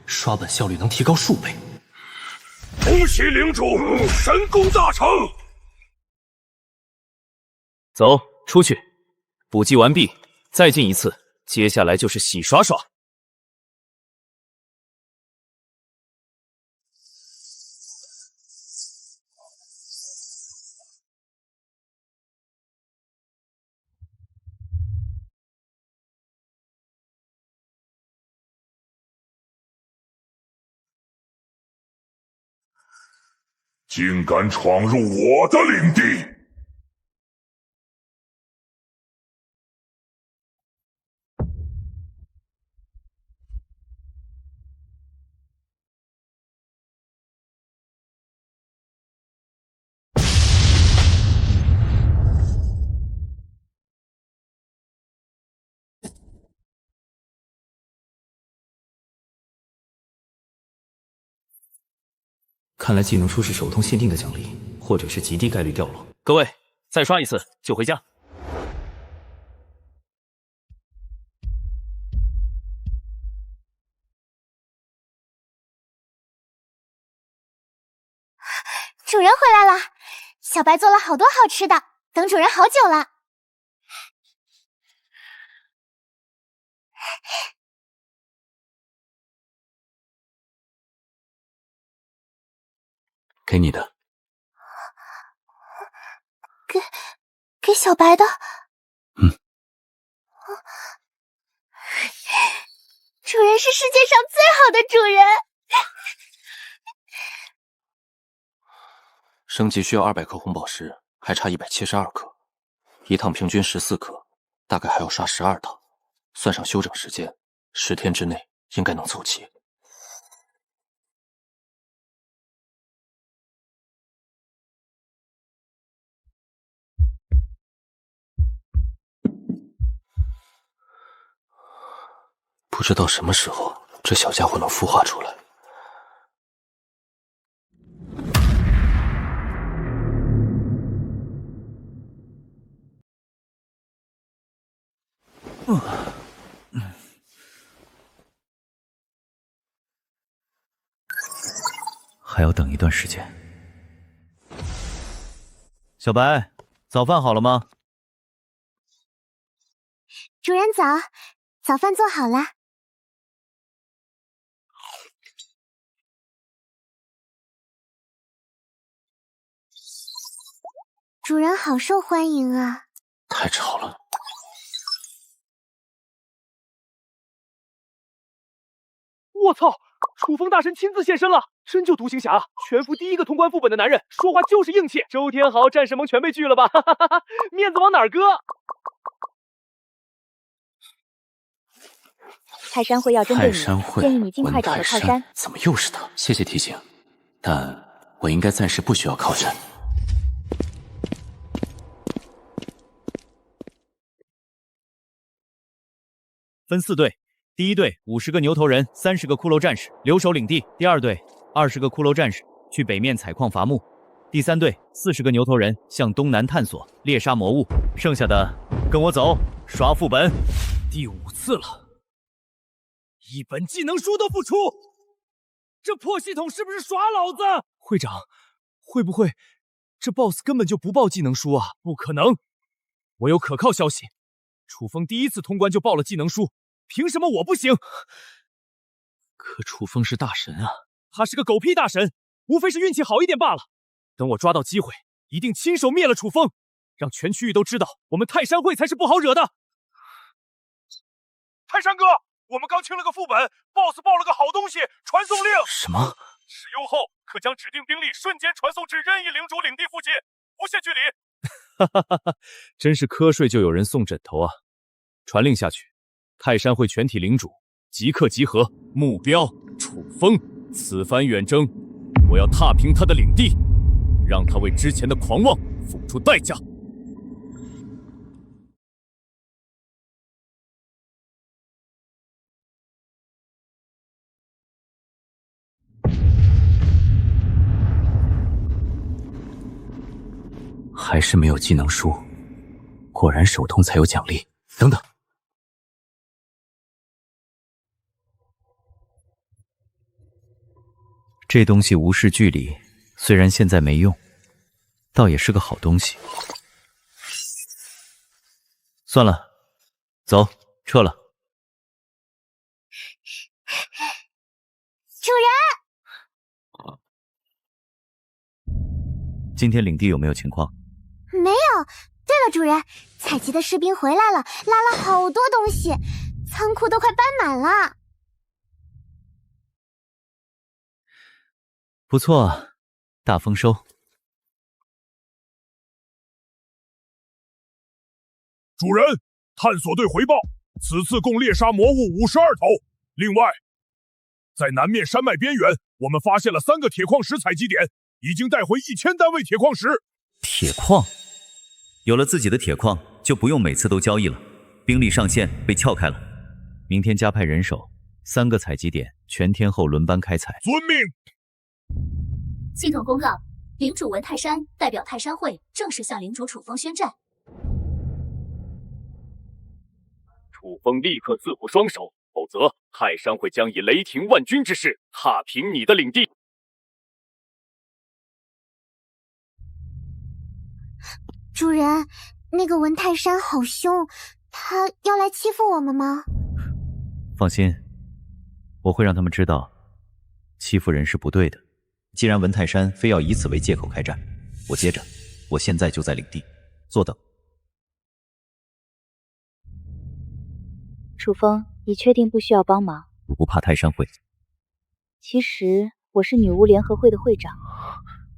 刷本效率能提高数倍。恭喜领主神功大成！走，出去，补给完毕，再进一次，接下来就是洗刷刷。竟敢闯入我的领地！看来技能书是手通限定的奖励，或者是极低概率掉落。各位，再刷一次就回家。主人回来了，小白做了好多好吃的，等主人好久了。给你的。给小白的。主人是世界上最好的主人。升级需要200颗红宝石，还差172颗，一趟平均14颗，大概还要刷12趟，算上休整时间，10天之内应该能凑齐。不知道什么时候这小家伙能孵化出来。还要等一段时间。小白，早饭好了吗？主人早，早饭做好了。主人好受欢迎啊！太吵了。我操！楚风大神亲自现身了，真就独行侠，全服第一个通关副本的男人，说话就是硬气。周天豪、战神盟全被拒了吧？哈哈哈哈，面子往哪儿搁？泰山会要针对你，建议你尽快找个靠山。怎么又是他？谢谢提醒，但我应该暂时不需要靠山。分4队，第一队50个牛头人，30个骷髅战士留守领地；第二队20个骷髅战士去北面采矿伐木；第三队40个牛头人向东南探索猎杀魔物。剩下的跟我走，刷副本。第5次了，一本技能书都不出，这破系统是不是耍老子？会长，会不会这 BOSS 根本就不报技能书啊？不可能，我有可靠消息。楚风第1次通关就报了技能书，凭什么我不行？可楚风是大神啊，他是个狗屁大神，无非是运气好一点罢了。等我抓到机会，一定亲手灭了楚风，让全区域都知道我们泰山会才是不好惹的。泰山哥，我们刚清了个副本 ，BOSS 报了个好东西，传送令。什么？使用后可将指定兵力瞬间传送至任意领主领地附近，无限距离。哈哈哈哈，真是瞌睡就有人送枕头啊！传令下去，泰山会全体领主即刻集合，目标楚风。此番远征，我要踏平他的领地，让他为之前的狂妄付出代价。还是没有技能书，果然手通才有奖励。等等，这东西无视距离，虽然现在没用，倒也是个好东西。算了，走，撤了。主人，今天领地有没有情况？没有。对了，主人，采集的士兵回来了，拉了好多东西，仓库都快搬满了。不错，大丰收。主人，探索队回报，此次共猎杀魔物52头。另外，在南面山脉边缘，我们发现了3个铁矿石采集点，已经带回1000单位铁矿石。铁矿，有了自己的铁矿，就不用每次都交易了，兵力上限被撬开了。明天加派人手，3个采集点，全天候轮班开采。遵命。系统公告：领主文泰山代表泰山会正式向领主楚风宣战。楚风立刻自护双手，否则泰山会将以雷霆万钧之势踏平你的领地。主人，那个文泰山好凶，他要来欺负我们吗？放心，我会让他们知道，欺负人是不对的。既然文泰山非要以此为借口开战，我接着，我现在就在领地坐等。楚风，你确定不需要帮忙？我不怕泰山会。其实我是女巫联合会的会长。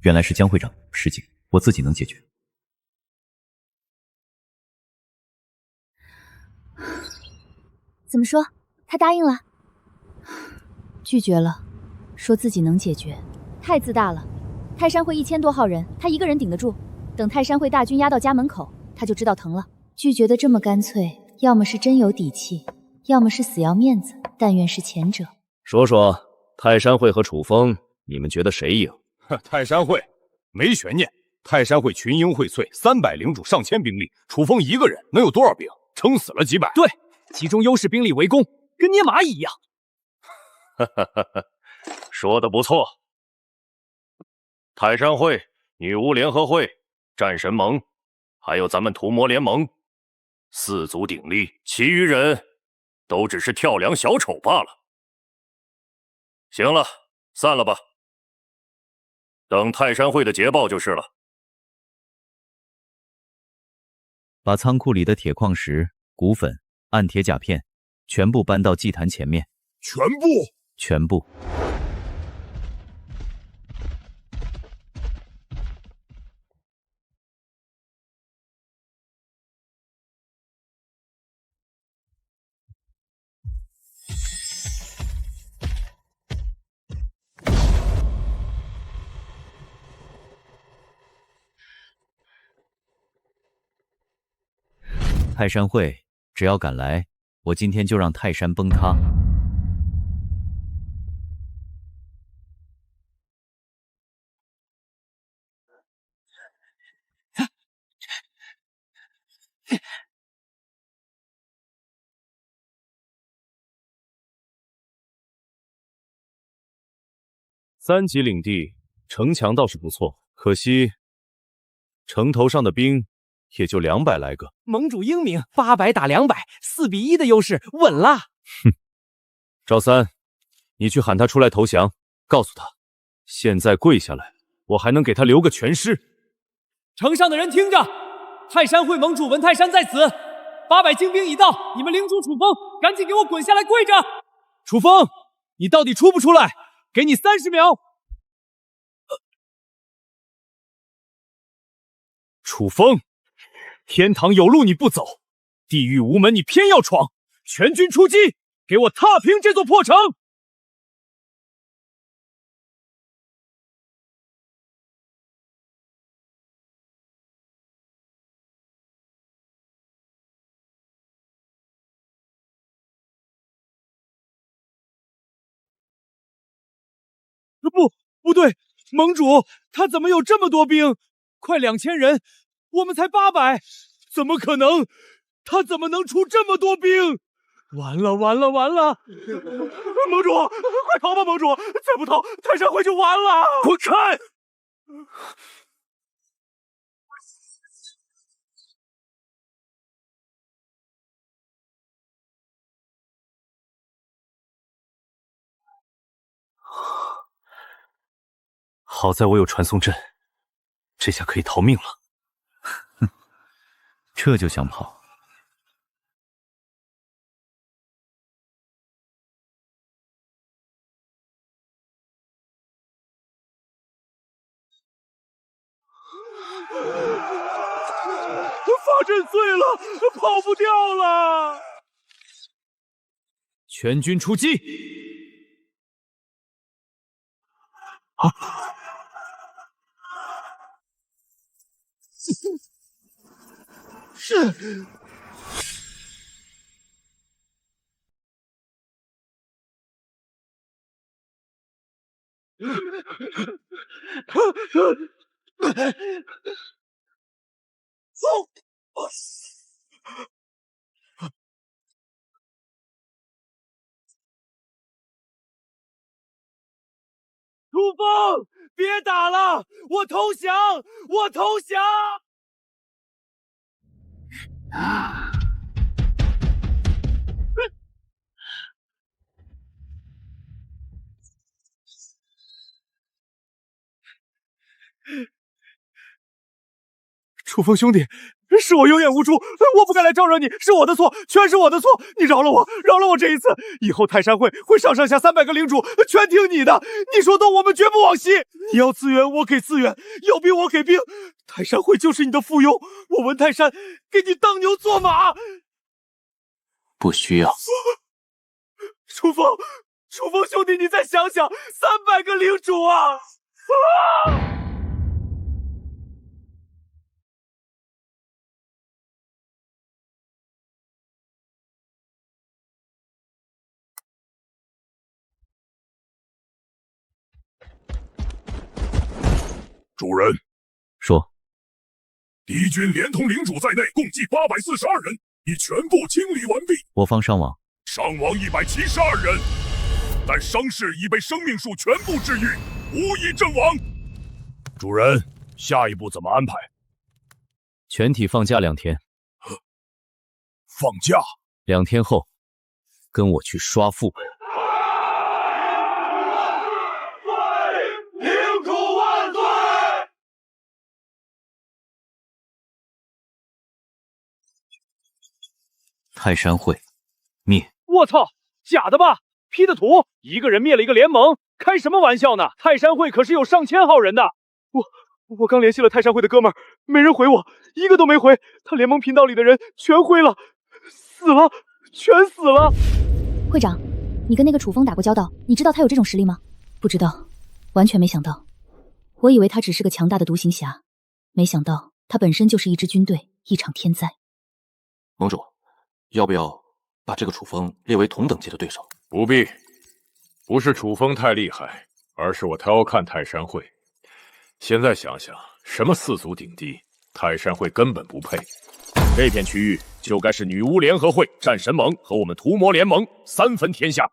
原来是江会长，事情我自己能解决。怎么说？他答应了？拒绝了，说自己能解决，太自大了。泰山会1000多号人，他一个人顶得住？等泰山会大军压到家门口，他就知道疼了。拒绝的这么干脆，要么是真有底气，要么是死要面子。但愿是前者。说说泰山会和楚风，你们觉得谁赢？泰山会没悬念，泰山会群英荟萃，300领主上千兵力，楚风一个人能有多少兵？撑死了几百。对，集中优势兵力围攻，跟捏蚂蚁一样。说的不错。泰山会、女巫联合会、战神盟，还有咱们屠魔联盟，4足鼎立，其余人都只是跳梁小丑罢了。行了，散了吧。等泰山会的捷报就是了。把仓库里的铁矿石、骨粉、暗铁甲片全部搬到祭坛前面。全部？全部。泰山会只要敢来，我今天就让泰山崩塌。3级领地城墙倒是不错，可惜城头上的兵也就200来个。盟主英明，800打200，4比1的优势，稳了。哼，赵三，你去喊他出来投降，告诉他，现在跪下来，我还能给他留个全尸。城上的人听着，泰山会盟主文泰山在此，800精兵已到，你们领主楚风，赶紧给我滚下来跪着！楚风，你到底出不出来？给你30秒。楚风，天堂有路你不走，地狱无门你偏要闯，全军出击，给我踏平这座破城！不对，盟主他怎么有这么多兵？快2000人，我们才800，怎么可能？他怎么能出这么多兵？完了！盟主，快逃吧！盟主，再不逃，泰山会就完了！滚开！好在我有传送阵，这下可以逃命了。哼，这就想跑？法阵碎了，跑不掉了！全军出击！啊！是。楚风，别打了，我投降，我投降！楚风兄弟，是我有眼无珠，我不该来招惹你，是我的错，全是我的错，你饶了我，饶了我这一次，以后泰山会上下300个领主，全听你的，你说动我们绝不往西。你要资源我给资源，要兵我给兵，泰山会就是你的附庸，我文泰山给你当牛做马。不需要。楚风兄弟，你再想想，300个领主啊！主人，说，敌军连同领主在内，共计842人，已全部清理完毕。我方伤亡172人，但伤势已被生命树全部治愈，无一阵亡。主人，下一步怎么安排？全体放假2天。放假？2天后，跟我去刷副本。泰山会灭！我操，假的吧 ？P 的图，一个人灭了一个联盟，开什么玩笑呢？泰山会可是有上千号人的。我刚联系了泰山会的哥们儿，没人回我，一个都没回。他联盟频道里的人全灰了，死了，全死了。会长，你跟那个楚风打过交道，你知道他有这种实力吗？不知道，完全没想到。我以为他只是个强大的独行侠，没想到他本身就是一支军队，一场天灾。盟主，要不要把这个楚风列为同等级的对手？不必，不是楚风太厉害，而是我挑看泰山会。现在想想，什么4足鼎地，泰山会根本不配。这片区域就该是女巫联合会、战神盟和我们屠魔联盟3分天下。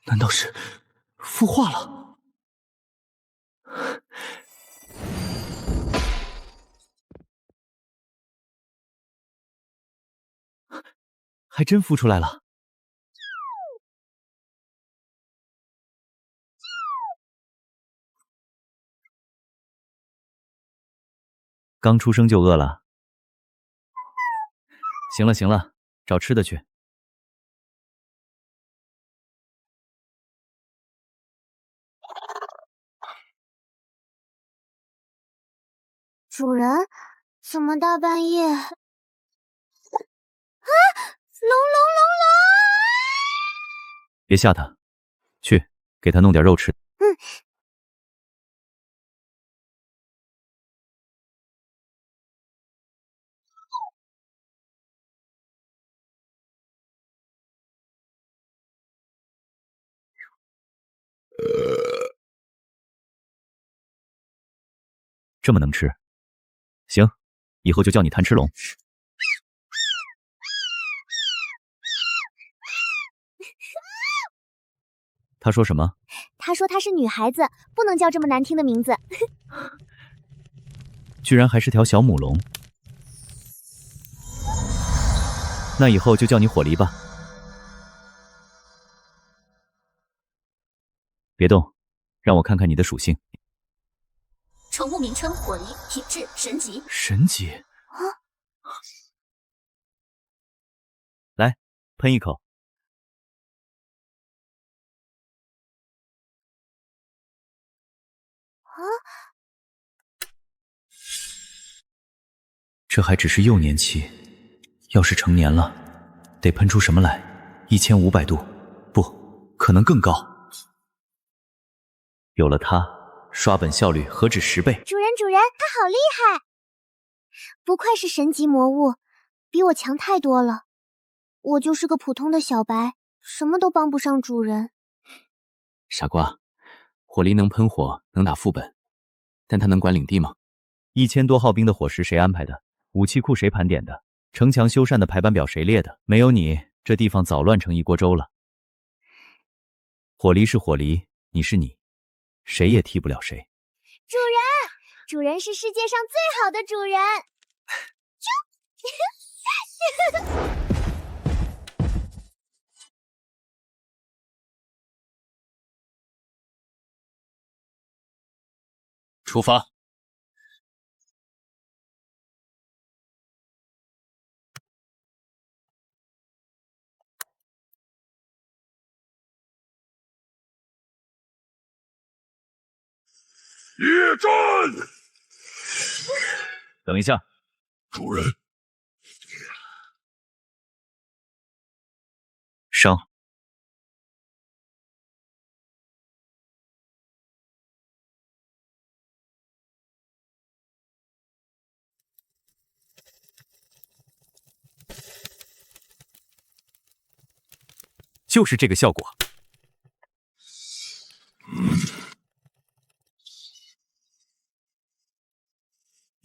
难道是孵化了？还真孵出来了。刚出生就饿了。行了行了，找吃的去。主人，怎么大半夜？啊！龙！别吓他，去给他弄点肉吃。这么能吃，行，以后就叫你贪吃龙。他说什么？他说她是女孩子，不能叫这么难听的名字。居然还是条小母龙。那以后就叫你火梨吧。别动，让我看看你的属性。宠物名称火梨，品质神级。神级？啊！来，喷一口。啊！这还只是幼年期，要是成年了，得喷出什么来？1500度，不可能更高。有了它，刷本效率何止10倍。主人，它好厉害！不愧是神级魔物，比我强太多了。我就是个普通的小白，什么都帮不上主人。傻瓜，火梨能喷火，能打副本，但它能管领地吗？1000多号兵的伙食谁安排的？武器库谁盘点的？城墙修缮的排班表谁列的？没有你，这地方早乱成一锅粥了。火梨是火梨，你是你，谁也替不了谁。主人是世界上最好的主人。出发。夜战！等一下，主人。伤。就是这个效果。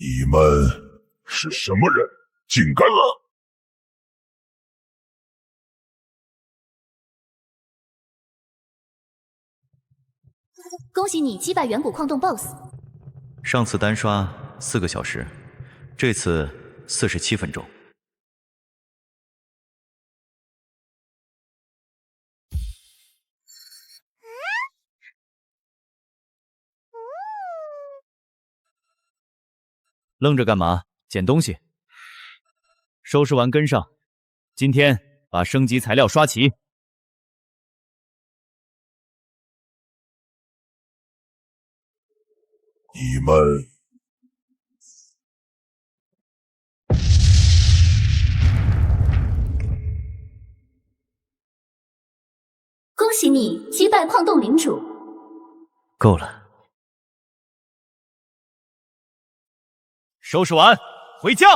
你们是什么人？竟敢！恭喜你击败远古矿洞 BOSS。上次单刷4个小时，这次47分钟。愣着干嘛？捡东西。收拾完跟上。今天把升级材料刷齐。你们恭喜你击败矿洞领主。够了。收拾完，回家。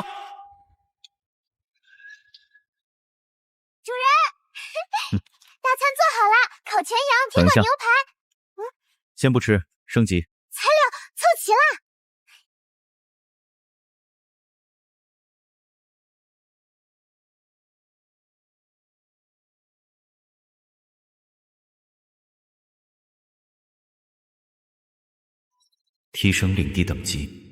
主人，大餐做好了，烤全羊、铁板牛排。先不吃，升级。材料凑齐了。提升领地等级。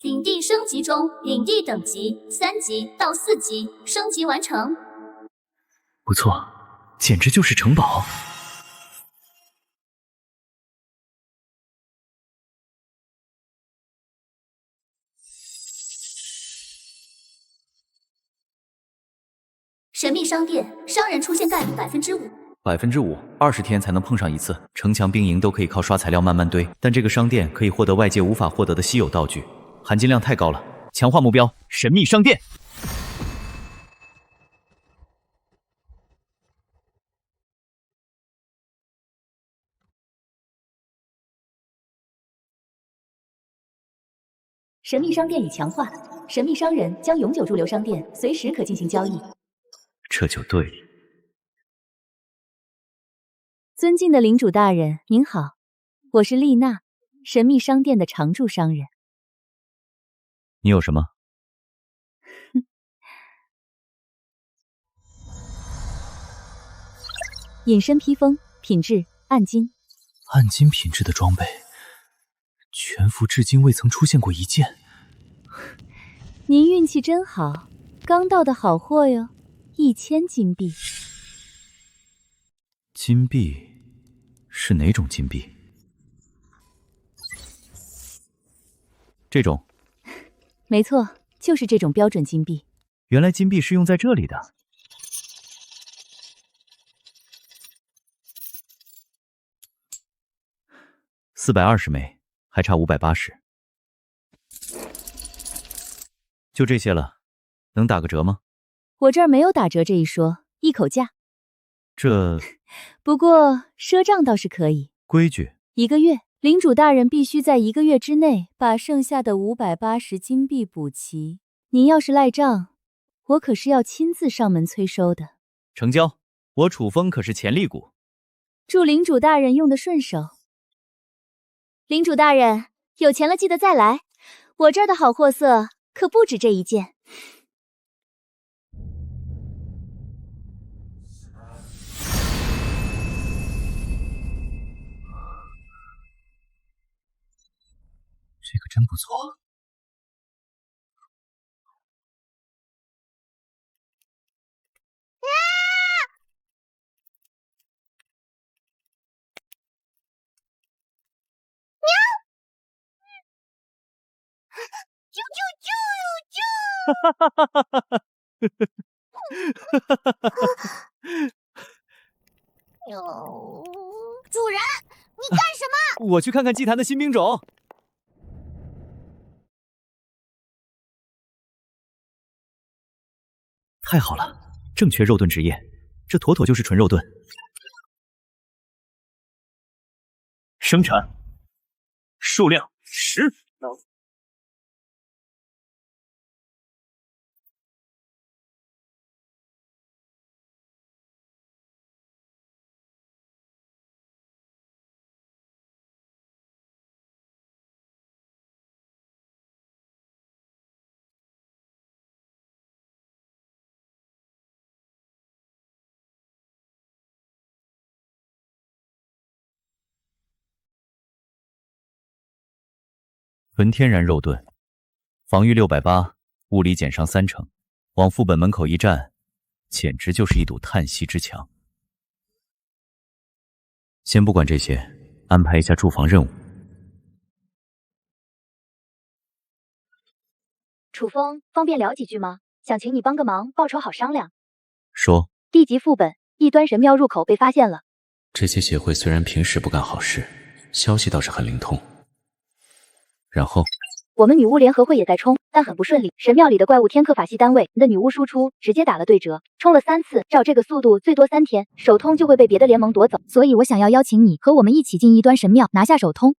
领地升级中，领地等级3级到4级，升级完成。不错，简直就是城堡。神秘商店，商人出现概率5%。5%，20天才能碰上一次。城墙兵营都可以靠刷材料慢慢堆，但这个商店可以获得外界无法获得的稀有道具，含金量太高了。强化目标，神秘商店。神秘商店已强化，神秘商人将永久驻留商店，随时可进行交易。这就对了。尊敬的领主大人，您好，我是丽娜，神秘商店的常驻商人。你有什么？隐身披风，品质暗金。暗金品质的装备，全服至今未曾出现过一件。您运气真好，刚到的好货哟，1000金币。金币是哪种金币？这种。没错，就是这种标准金币。原来金币是用在这里的。420枚，还差580。就这些了，能打个折吗？我这儿没有打折这一说，一口价。这不过赊账倒是可以。规矩。1个月，领主大人必须在1个月之内把剩下的580金币补齐。您要是赖账，我可是要亲自上门催收的。成交，我楚风可是潜力股。祝领主大人用得顺手。领主大人，有钱了记得再来，我这儿的好货色可不止这一件。这个真不错。哈哈哈哈哈哈！主人，你干什么？我去看看祭坛的新兵种。太好了，正缺肉盾职业，这妥妥就是纯肉盾。生产，数量10。纯天然肉盾，防御680，物理减伤30%，往副本门口一站，简直就是一堵叹息之墙。先不管这些，安排一下驻防任务。楚风，方便聊几句吗？想请你帮个忙，报酬好商量。说。地级副本，异端神庙入口被发现了。这些协会虽然平时不干好事，消息倒是很灵通。然后，我们女巫联合会也在冲，但很不顺利。神庙里的怪物天克法系单位的女巫输出直接打了对折，冲了3次，照这个速度，最多3天，首通就会被别的联盟夺走。所以我想要邀请你和我们一起进异端神庙拿下首通。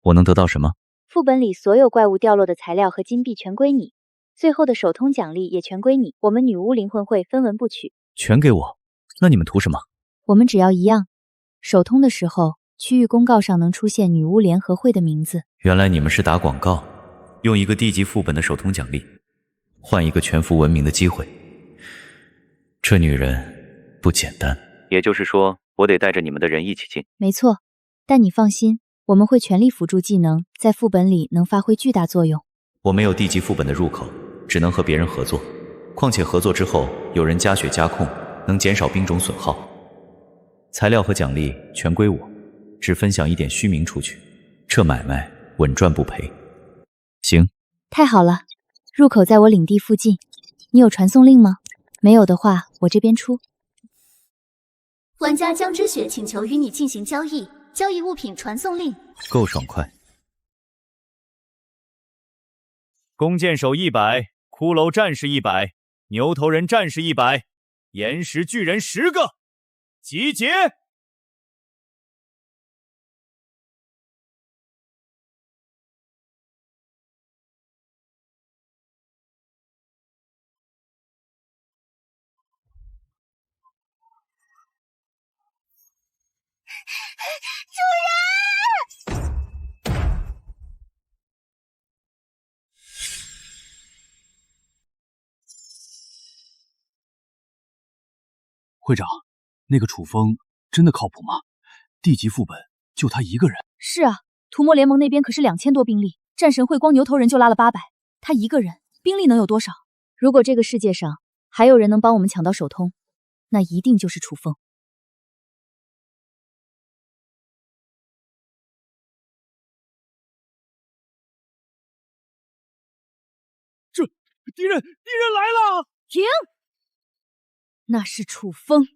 我能得到什么？副本里所有怪物掉落的材料和金币全归你，最后的首通奖励也全归你。我们女巫灵魂会分文不取。全给我？那你们图什么？我们只要一样，首通的时候，区域公告上能出现女巫联合会的名字。原来你们是打广告，用一个地级副本的首通奖励，换一个全服文明的机会。这女人不简单。也就是说，我得带着你们的人一起进。没错，但你放心，我们会全力辅助技能，在副本里能发挥巨大作用。我没有地级副本的入口，只能和别人合作。况且合作之后，有人加血加控，能减少兵种损耗。材料和奖励全归我，只分享一点虚名出去，这买卖稳赚不赔。行，太好了，入口在我领地附近，你有传送令吗？没有的话，我这边出。玩家江之雪请求与你进行交易，交易物品传送令。够爽快。弓箭手100，骷髅战士100，牛头人战士100，岩石巨人10个，集结！会长，那个楚风真的靠谱吗？地级副本就他一个人。是啊，屠魔联盟那边可是2000多兵力，战神会光牛头人就拉了800，他一个人兵力能有多少？如果这个世界上还有人能帮我们抢到手通，那一定就是楚风。这敌人来了！停！那是楚风。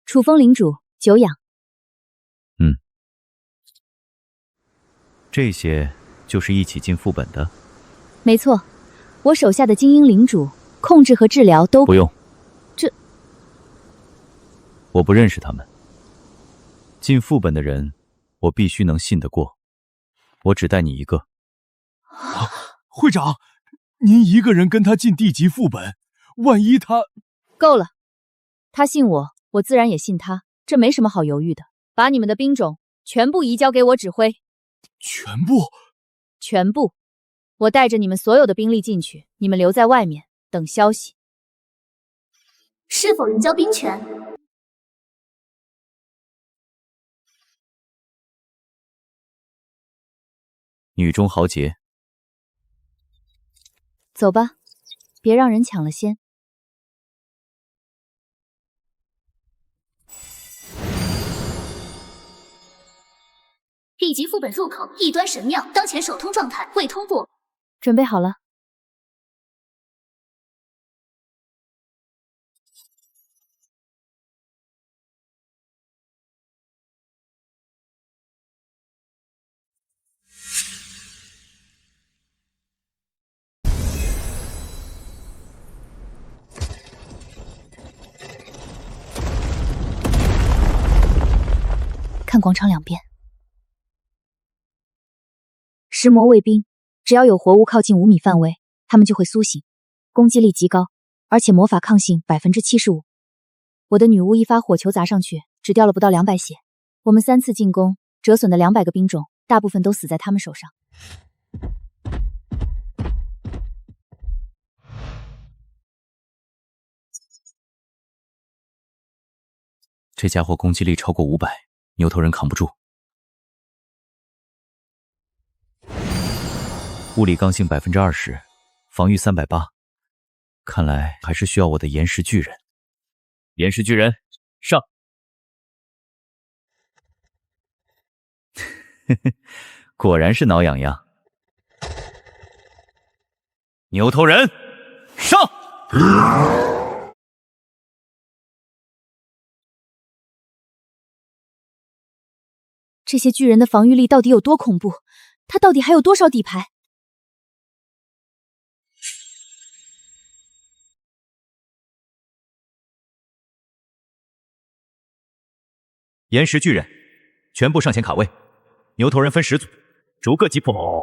楚风领主，久仰。这些就是一起进副本的？没错，我手下的精英领主控制和治疗都不用。这我不认识他们。进副本的人，我必须能信得过。我只带你一个。会长，您一个人跟他进地级副本，万一他……够了，他信我，我自然也信他，这没什么好犹豫的。把你们的兵种全部移交给我指挥。全部，我带着你们所有的兵力进去，你们留在外面等消息。是否移交兵权？女中豪杰，走吧，别让人抢了先。地级副本入口异端神庙，当前手通状态未通过。准备好了。看广场两边。食魔卫兵，只要有活物靠近5米范围，他们就会苏醒，攻击力极高，而且魔法抗性75%。我的女巫一发火球砸上去，只掉了不到200血。我们3次进攻，折损的200个兵种，大部分都死在他们手上。这家伙攻击力超过500，牛头人扛不住。物理刚性20%，防御380，看来还是需要我的岩石巨人。岩石巨人上！果然是挠痒痒。牛头人上！这些巨人的防御力到底有多恐怖？他到底还有多少底牌？岩石巨人，全部上前卡位。牛头人分10组，逐个击破。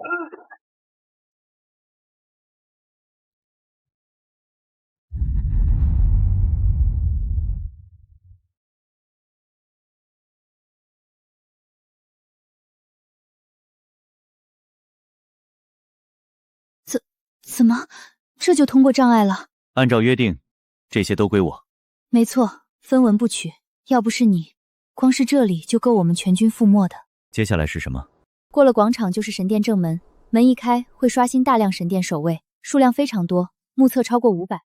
怎么，这就通过障碍了？按照约定，这些都归我。没错，分文不取。要不是你，光是这里就够我们全军覆没的。接下来是什么？过了广场就是神殿正门，门一开会刷新大量神殿守卫，数量非常多，目测超过500。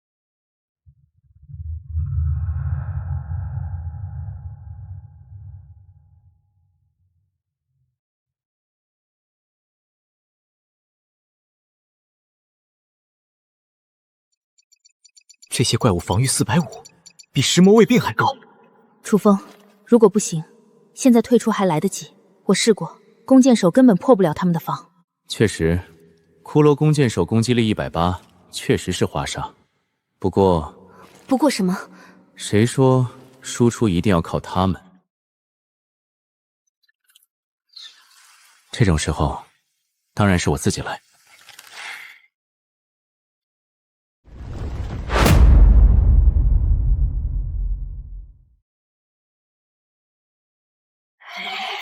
这些怪物防御450，比食魔卫兵还高。楚风，如果不行，现在退出还来得及。我试过，弓箭手根本破不了他们的防。确实，骷髅弓箭手攻击力180，确实是花杀。不过什么？谁说输出一定要靠他们？这种时候，当然是我自己来。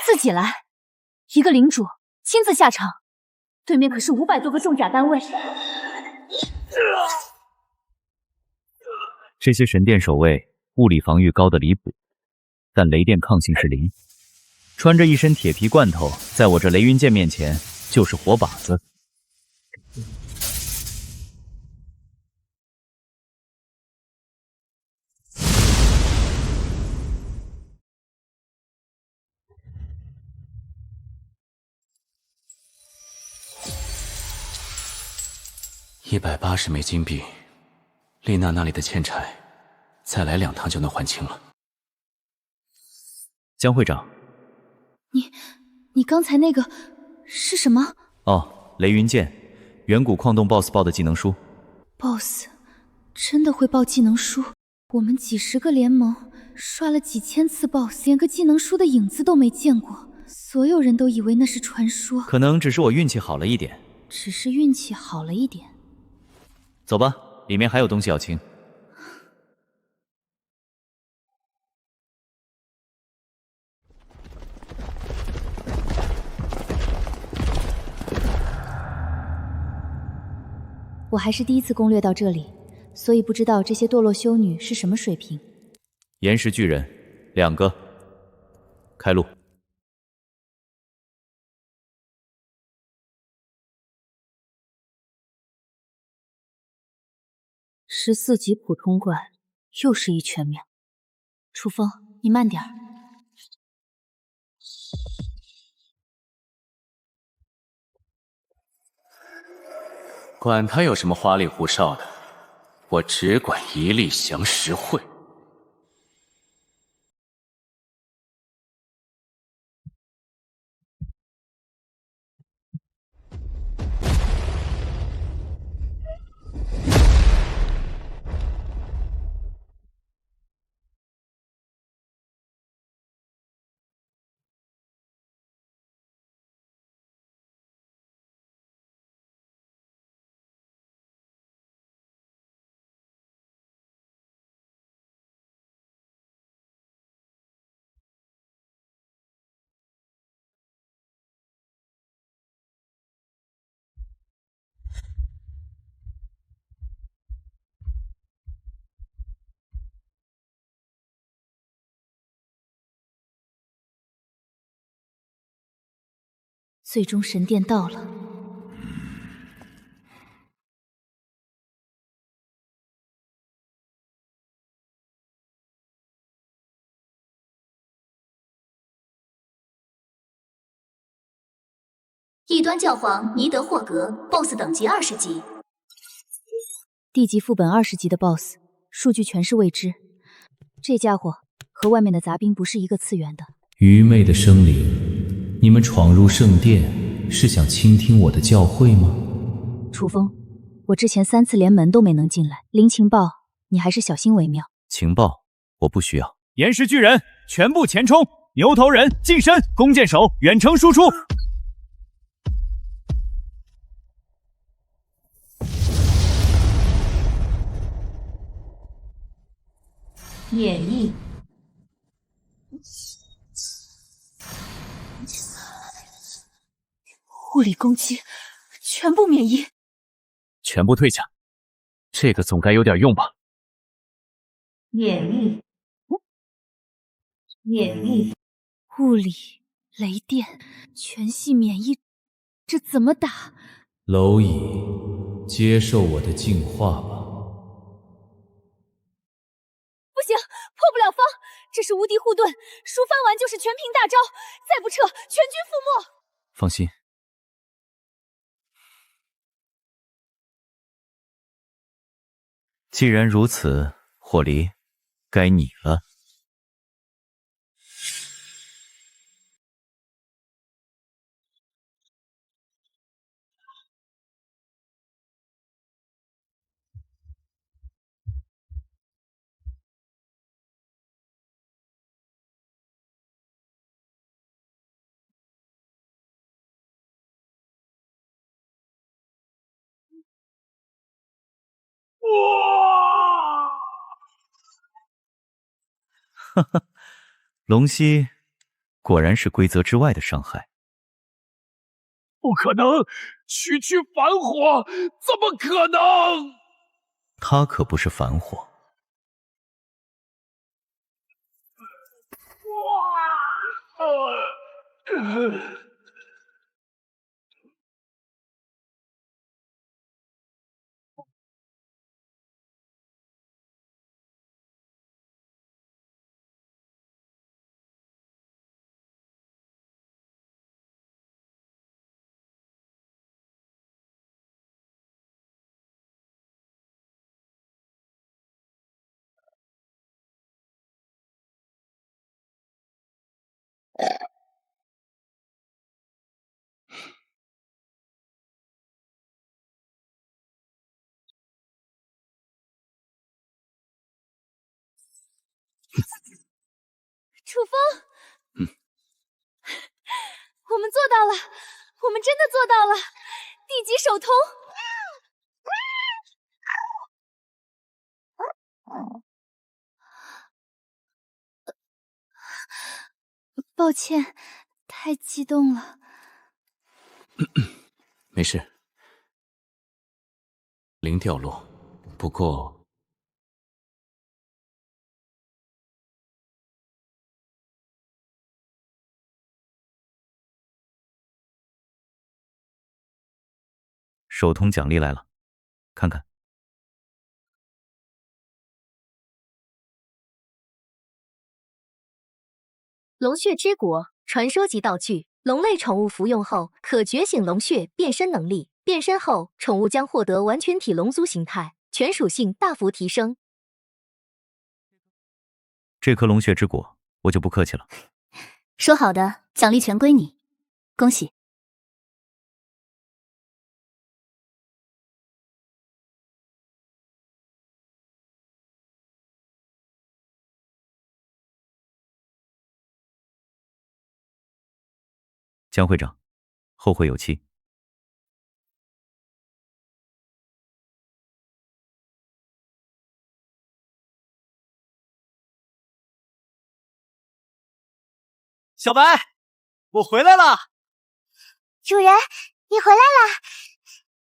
自己来，一个领主亲自下场，对面可是500多个重甲单位。这些神殿守卫物理防御高的离谱，但雷电抗性是0。穿着一身铁皮罐头，在我这雷云剑面前就是活靶子。180枚金币，丽娜那里的欠债，再来2趟就能还清了。江会长，你刚才那个是什么？哦，雷云剑，远古矿洞 BOSS 报的技能书。BOSS 真的会报技能书？我们几十个联盟刷了几千次 BOSS， 连个技能书的影子都没见过，所有人都以为那是传说。可能只是我运气好了一点。只是运气好了一点。走吧，里面还有东西要清。我还是第一次攻略到这里，所以不知道这些堕落修女是什么水平。岩石巨人，2个，开路。14级普通怪，又是一全秒。楚风，你慢点儿。管他有什么花里胡哨的，我只管一力降10会。最终神殿到了。异端教皇尼德霍格 ，BOSS 等级20级。地级副本20级的 BOSS， 数据全是未知。这家伙和外面的杂兵不是一个次元的。愚昧的生灵，你们闯入圣殿是想倾听我的教诲吗？楚风，我之前3次连门都没能进来，零情报你还是小心为妙。情报我不需要。岩石巨人全部前冲，牛头人近身，弓箭手远程输出。免疫。物理攻击全部免疫，全部退下，这个总该有点用吧。免疫，免疫，物理、雷电全系免疫，这怎么打？蝼蚁，接受我的净化吧。不行，破不了方，这是无敌护盾，输翻完就是全屏大招，再不撤全军覆没。放心。既然如此，霍离，该你了。哈哈，龙息果然是规则之外的伤害。不可能，区区凡火，怎么可能？他可不是凡火。楚风，我们做到了，我们真的做到了，地级首通。抱歉，太激动了。没事，零掉落，不过。首通奖励来了，看看。龙血之果，传说级道具，龙类宠物服用后可觉醒龙血变身能力，变身后宠物将获得完全体龙族形态，全属性大幅提升。这颗龙血之果，我就不客气了。说好的，奖励全归你，恭喜。江会长，后会有期。小白，我回来了。主人，你回来啦！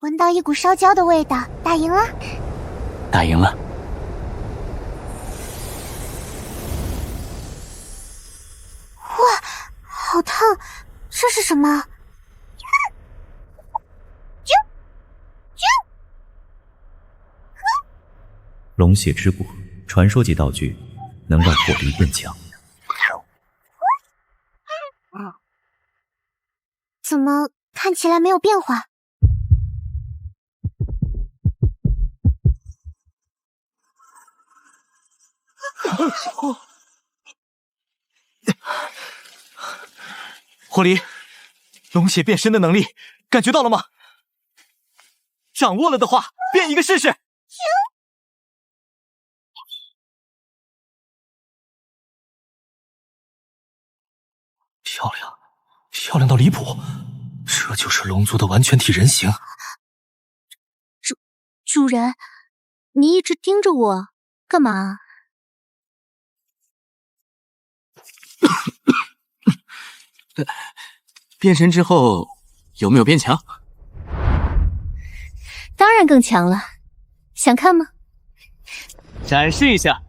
闻到一股烧焦的味道，打赢了。打赢了。哇，好烫！这是什么？龙血之果，传说级道具，能让火力更强。怎么看起来没有变化？火离，龙血变身的能力感觉到了吗？掌握了的话，变一个试试。漂亮，漂亮到离谱！这就是龙族的完全体人形。主人，你一直盯着我干嘛？变身之后有没有变强？当然更强了，想看吗？展示一下。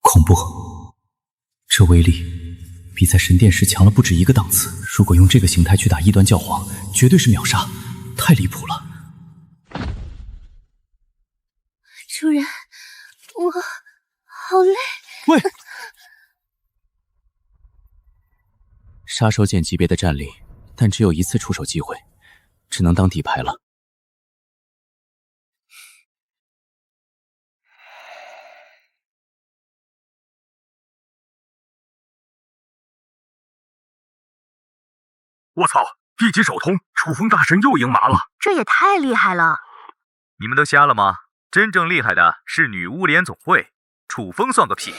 恐怖，这威力比在神殿时强了不止一个档次。如果用这个形态去打异端教皇，绝对是秒杀，太离谱了。主人，我好累。喂，杀手锏级别的战力，但只有一次出手机会，只能当底牌了。我操！地级首通，楚风大神又赢麻了，这也太厉害了！你们都瞎了吗？真正厉害的是女巫联总会，楚风算个屁！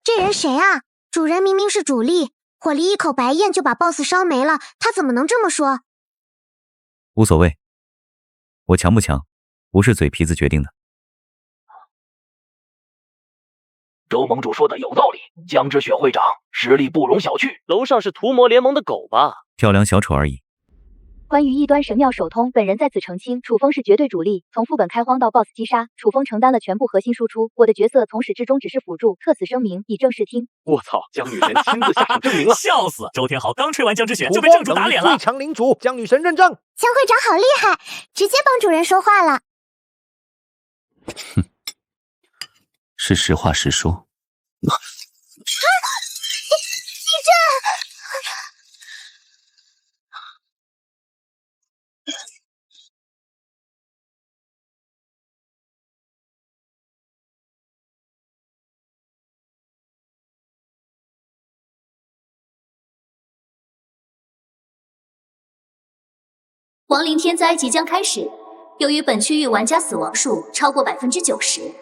这人谁啊？主人明明是主力，火力一口白焰就把 BOSS 烧没了，他怎么能这么说？无所谓，我强不强，不是嘴皮子决定的。周盟主说的有道理，江之雪会长实力不容小觑。楼上是屠魔联盟的狗吧？跳梁小丑而已。关于异端神庙首通，本人在此澄清，楚风是绝对主力。从副本开荒到 BOSS 击杀，楚风承担了全部核心输出。我的角色从始至终只是辅助，特此声明，以正视听。我操，江女神亲自下场证明了，笑死！周天豪刚吹完江之雪就被正主打脸了。最强领主，江女神认证。江会长好厉害，直接帮主人说话了。哼，是实话实说。地震！亡灵天灾即将开始，由于本区域玩家死亡数超过90%，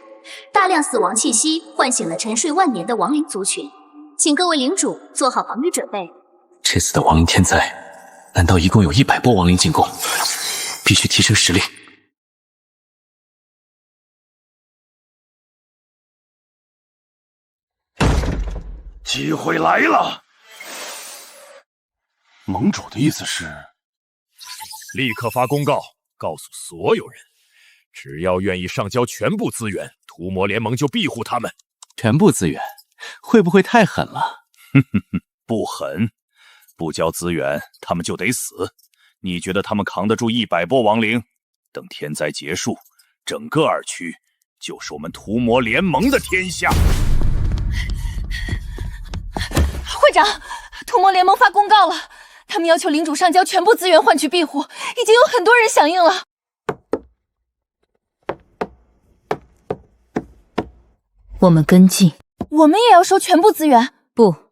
大量死亡气息唤醒了沉睡万年的亡灵族群，请各位领主做好防御准备。这次的亡灵天灾，难道一共有100波亡灵进攻？必须提升实力。机会来了！盟主的意思是，立刻发公告，告诉所有人，只要愿意上交全部资源，屠魔联盟就庇护他们。全部资源，会不会太狠了？哼哼哼，不狠，不交资源，他们就得死。你觉得他们扛得住100波亡灵？等天灾结束，整个2区就是我们屠魔联盟的天下。会长，屠魔联盟发公告了，他们要求领主上交全部资源换取庇护，已经有很多人响应了。我们跟进，我们也要收全部资源。不，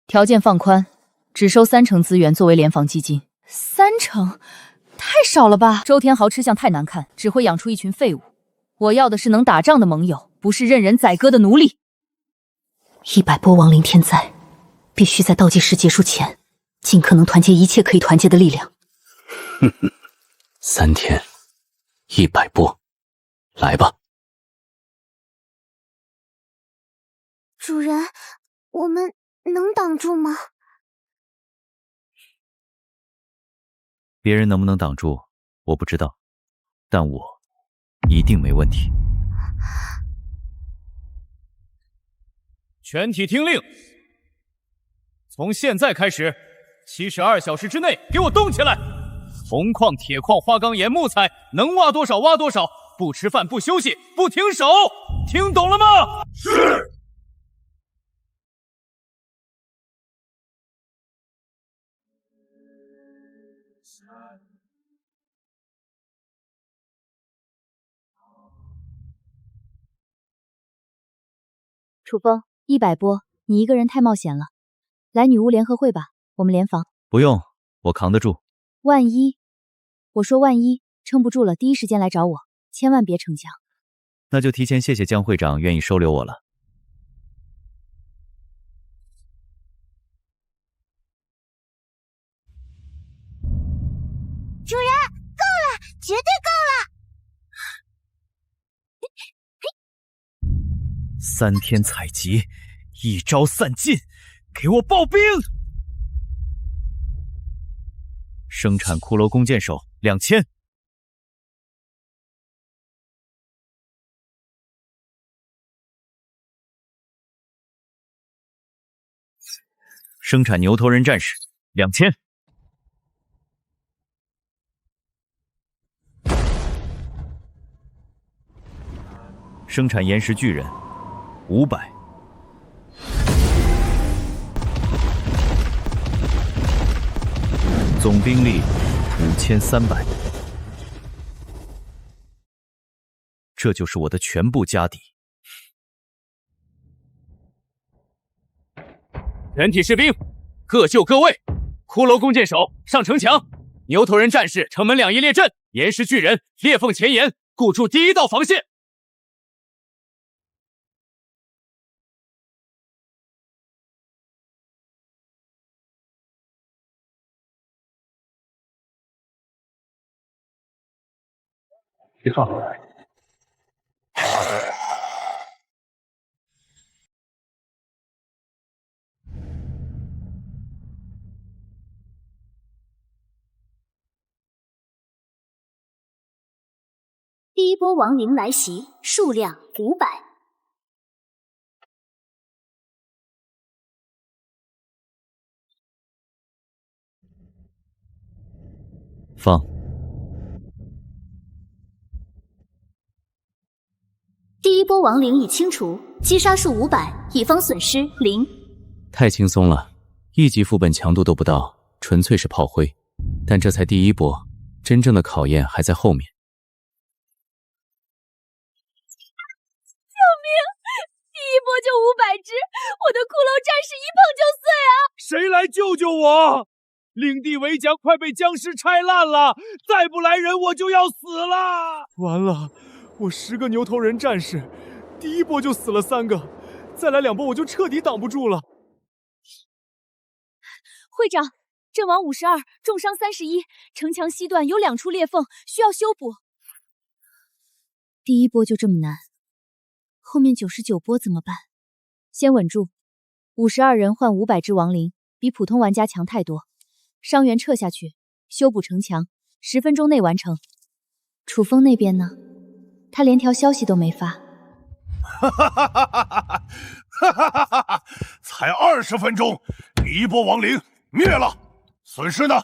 条件放宽，只收30%资源作为联防基金。30%？太少了吧？周天豪吃相太难看，只会养出一群废物。我要的是能打仗的盟友，不是任人宰割的奴隶。100波亡灵天灾，必须在倒计时结束前，尽可能团结一切可以团结的力量。哼哼，3天，100波，来吧。主人，我们能挡住吗？别人能不能挡住，我不知道，但我一定没问题。全体听令，从现在开始，72小时之内给我动起来！铜矿、铁矿、花岗岩、木材，能挖多少挖多少，不吃饭、不休息、不停手，听懂了吗？是。楚风，100波，你一个人太冒险了，来女巫联合会吧，我们联防。不用，我扛得住。万一，我说万一撑不住了，第一时间来找我，千万别逞强。那就提前谢谢江会长愿意收留我了。主人，够了，绝对够了！3天采集，一招散尽，给我爆兵！生产骷髅弓箭手2000，生产牛头人战士2000。生产岩石巨人500，总兵力5300，这就是我的全部家底。全体士兵，各就各位！骷髅弓箭手上城墙，牛头人战士城门2翼列阵，岩石巨人裂缝前沿，固住第1道防线。别上来。第一波亡灵来袭，数量500。放。第一波亡灵已清除，击杀数500，乙方损失0。太轻松了，1级副本强度都不到，纯粹是炮灰。但这才第一波，真正的考验还在后面。救命！第一波就500只，我的骷髅战士一碰就碎啊！谁来救救我？领地围墙快被僵尸拆烂了，再不来人我就要死了！完了，我10个牛头人战士，第一波就死了3个，再来2波我就彻底挡不住了。会长，阵亡52，重伤31，城墙西段有2处裂缝，需要修补。第一波就这么难，后面99波怎么办？先稳住，52人换500只亡灵，比普通玩家强太多。伤员撤下去，修补城墙，10分钟内完成。楚风那边呢？他连条消息都没发。哈哈哈哈哈！哈哈哈哈哈！才20分钟，第一波亡灵灭了，损失呢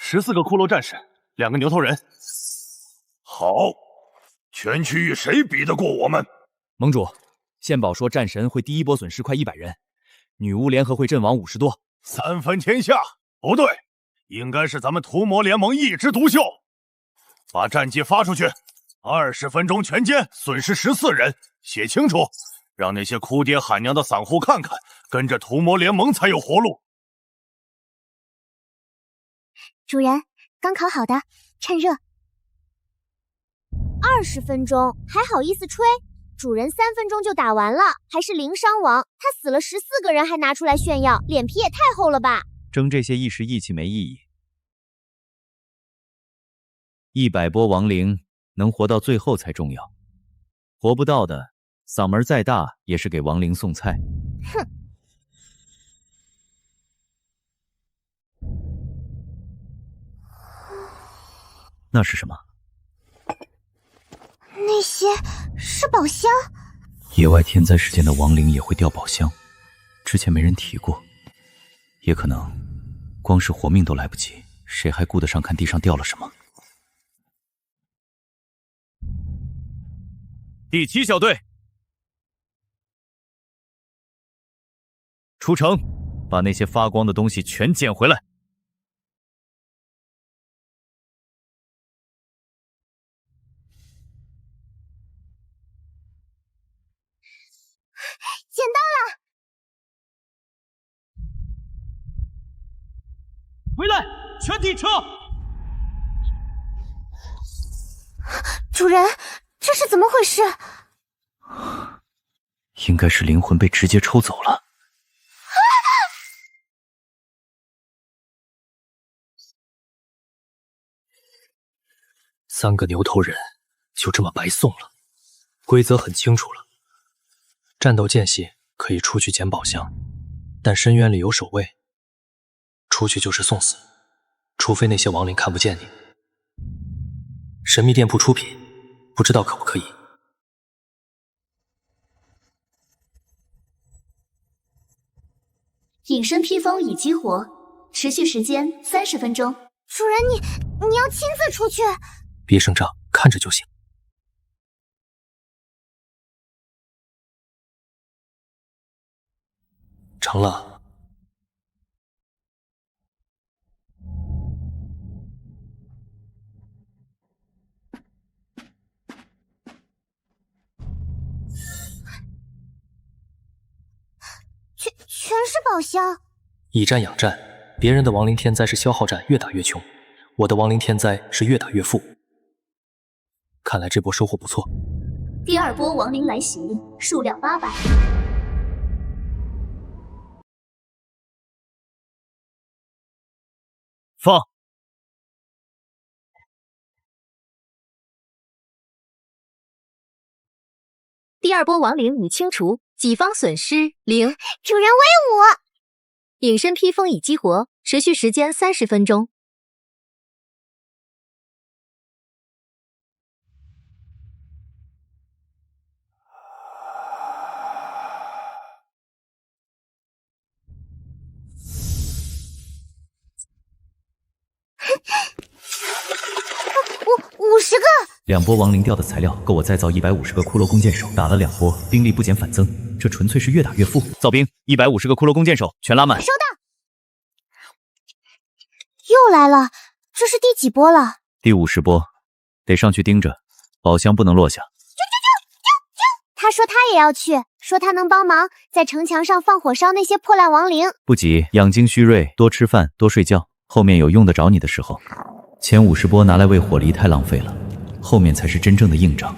？14个骷髅战士，2个牛头人。好，全区域谁比得过我们？盟主，献宝说战神会第一波损失快100人，女巫联合会阵亡50多。3分天下，不对，应该是咱们屠魔联盟一枝独秀。把战绩发出去，20分钟全歼，损失14人，写清楚，让那些哭爹喊娘的散户看看，跟着屠魔联盟才有活路。主人，刚烤好的，趁热。20分钟，还好意思吹？主人3分钟就打完了，还是0伤亡，他死了14个人还拿出来炫耀，脸皮也太厚了吧！争这些一时义气没意义。100波亡灵能活到最后才重要，活不到的，嗓门再大也是给亡灵送菜。哼！那是什么？那些是宝箱。野外天灾事件的亡灵也会掉宝箱，之前没人提过，也可能光是活命都来不及，谁还顾得上看地上掉了什么？第7小队出城，把那些发光的东西全捡回来。捡到了！回来，全体撤！主人，这是怎么回事？应该是灵魂被直接抽走了。3个牛头人就这么白送了。规则很清楚了，战斗间隙可以出去捡宝箱，但深渊里有守卫，出去就是送死，除非那些亡灵看不见你。神秘店铺出品，不知道可不可以？隐身披风已激活，持续时间30分钟。主人，你要亲自出去？别声张，看着就行。成了。全是宝箱。以战养战，别人的亡灵天灾是消耗战，越打越穷，我的亡灵天灾是越打越富。看来这波收获不错。第2波亡灵来袭，数量800。放。第二波亡灵已清除，己方损失0。主人威武！隐身披风已激活，持续时间30分钟。50个2波亡灵掉的材料够我再造150个骷髅弓箭手，打了2波，兵力不减反增，这纯粹是越打越富。造兵，150个骷髅弓箭手全拉满。收到。又来了，这是第几波了？第50波，得上去盯着，宝箱不能落下。他说他也要去，说他能帮忙在城墙上放火烧那些破烂亡灵。不急，养精蓄锐，多吃饭，多睡觉，后面有用得着你的时候。前50波拿来喂火狸太浪费了，后面才是真正的硬仗。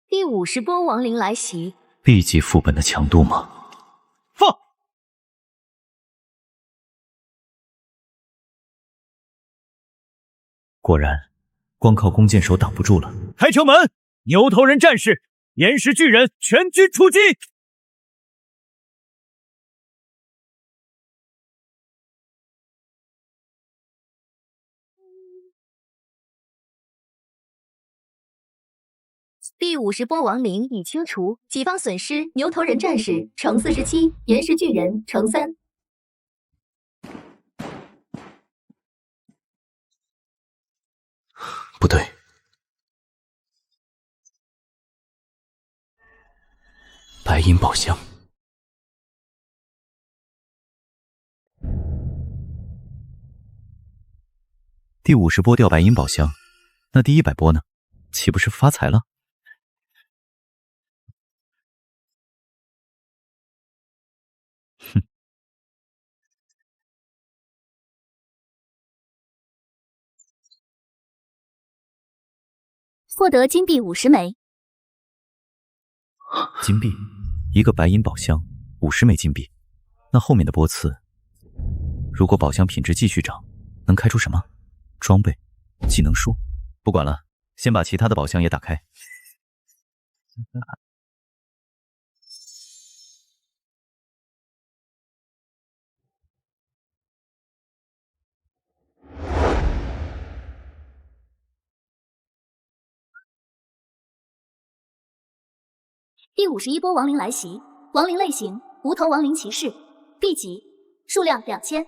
第50波亡灵来袭，立即副本的强度吗？放！果然，光靠弓箭手挡不住了。开城门！牛头人战士、岩石巨人全军出击！第50波亡灵已清除，己方损失牛头人战士乘47，岩石巨人乘3。不对，白银宝箱。第50波掉白银宝箱，那第100波呢？岂不是发财了？哼！获得金币50枚。金币，一个白银宝箱，50枚金币。那后面的波次，如果宝箱品质继续涨，能开出什么？装备、技能树？不管了，先把其他的宝箱也打开。第51波亡灵来袭，亡灵类型无头亡灵骑士 ，B 级，数量2000。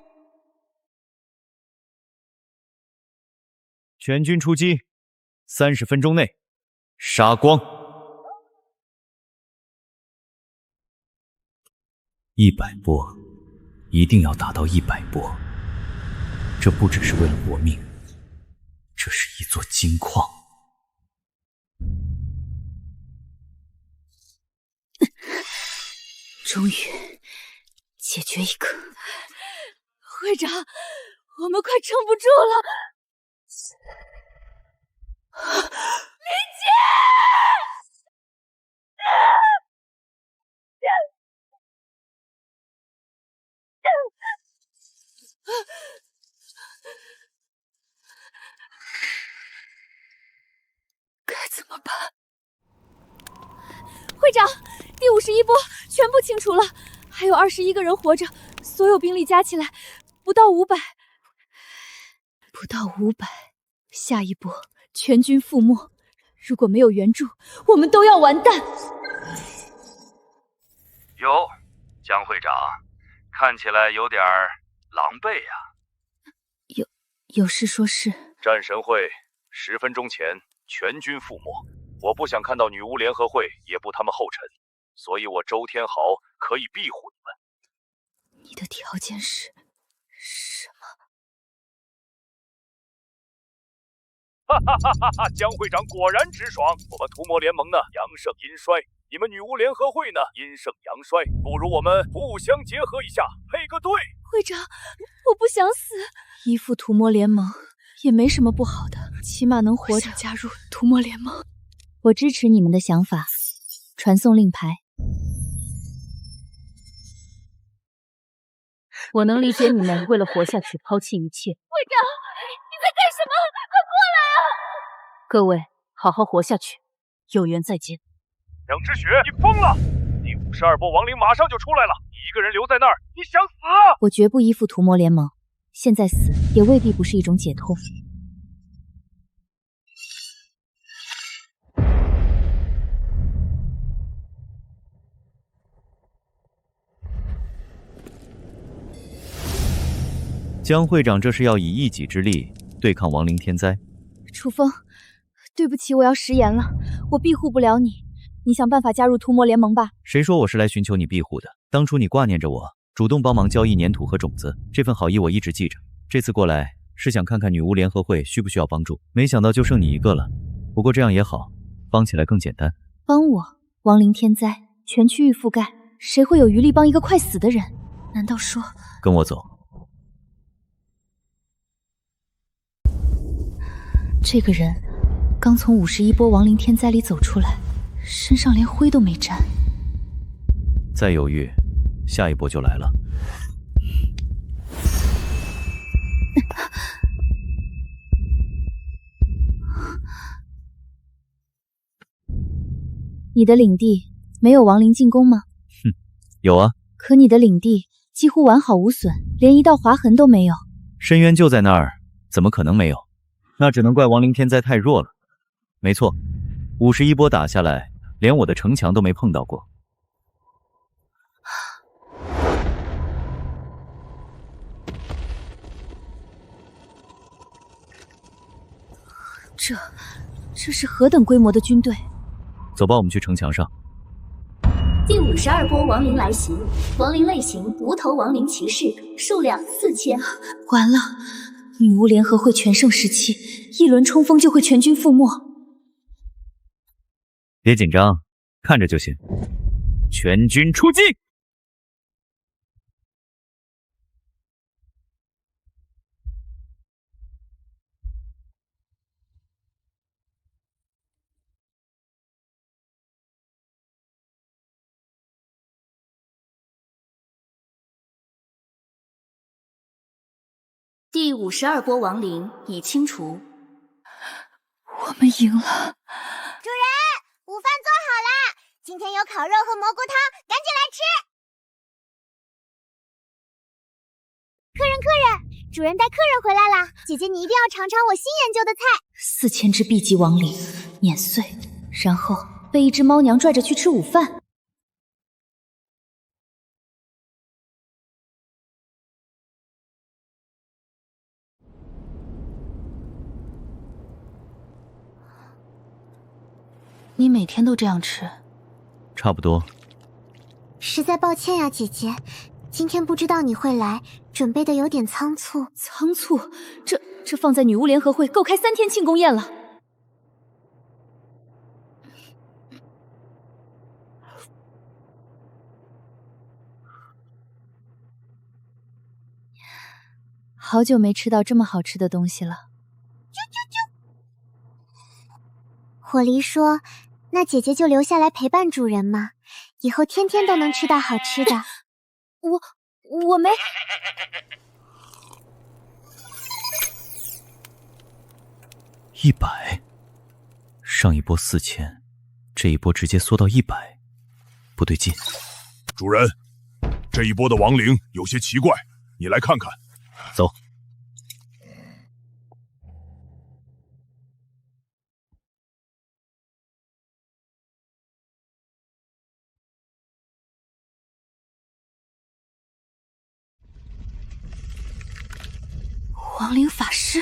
全军出击，30分钟内杀光。100波，一定要打到100波。这不只是为了活命，这是一座金矿。终于解决一个。会长，我们快撑不住了。林姐！该怎么办？会长，第51波全部清除了，还有21个人活着，所有兵力加起来不到500。不到500，下一波全军覆没。如果没有援助，我们都要完蛋。哟，江会长，看起来有点狼狈呀。有事说事。战神会10分钟前全军覆没，我不想看到女巫联合会也步他们后尘，所以我周天豪可以庇护你们。你的条件是什么？哈哈哈哈哈！江会长果然直爽。我们屠魔联盟呢，阳盛阴衰；你们女巫联合会呢，阴盛阳衰。不如我们互相结合一下，配个对。会长，我不想死。依附屠魔联盟也没什么不好的，起码能活着。我想加入屠魔联盟。我支持你们的想法，传送令牌。我能理解你们为了活下去抛弃一切。会长，你在干什么？快过来啊！各位，好好活下去，有缘再见。杨之雪，你疯了！第52波亡灵马上就出来了，你一个人留在那儿，你想死啊？我绝不依附屠魔联盟，现在死也未必不是一种解脱。江会长这是要以一己之力对抗亡灵天灾。楚风，对不起，我要食言了，我庇护不了你，你想办法加入屠魔联盟吧。谁说我是来寻求你庇护的？当初你挂念着我，主动帮忙交易粘土和种子，这份好意我一直记着。这次过来是想看看女巫联合会需不需要帮助，没想到就剩你一个了。不过这样也好，帮起来更简单。帮我？亡灵天灾，全区域覆盖，谁会有余力帮一个快死的人？难道说……跟我走。这个人刚从51波亡灵天灾里走出来，身上连灰都没沾。再犹豫，下一波就来了。你的领地没有亡灵进攻吗？哼，有啊。可你的领地几乎完好无损，连一道划痕都没有。深渊就在那儿，怎么可能没有？那只能怪亡灵天灾太弱了。没错，51波打下来，连我的城墙都没碰到过。这是何等规模的军队？走吧，我们去城墙上。第52波亡灵来袭，亡灵类型无头亡灵骑士，数量4000。完了，女巫联合会全盛时期，一轮冲锋就会全军覆没。别紧张，看着就行。全军出击！第52波亡灵已清除。我们赢了。主人，午饭做好了，今天有烤肉和蘑菇汤，赶紧来吃。客人，主人带客人回来了，姐姐你一定要尝尝我新研究的菜。4000只 B 级亡灵碾碎，然后被一只猫娘拽着去吃午饭。你每天都这样吃？差不多。实在抱歉呀，姐姐，今天不知道你会来，准备的有点仓促。仓促？这放在女巫联合会够开3天庆功宴了。好久没吃到这么好吃的东西了。火狸说：“那姐姐就留下来陪伴主人嘛，以后天天都能吃到好吃的。”我没。100，上一波4000，这一波直接缩到100，不对劲。主人，这一波的亡灵有些奇怪，你来看看。走。亡灵法师，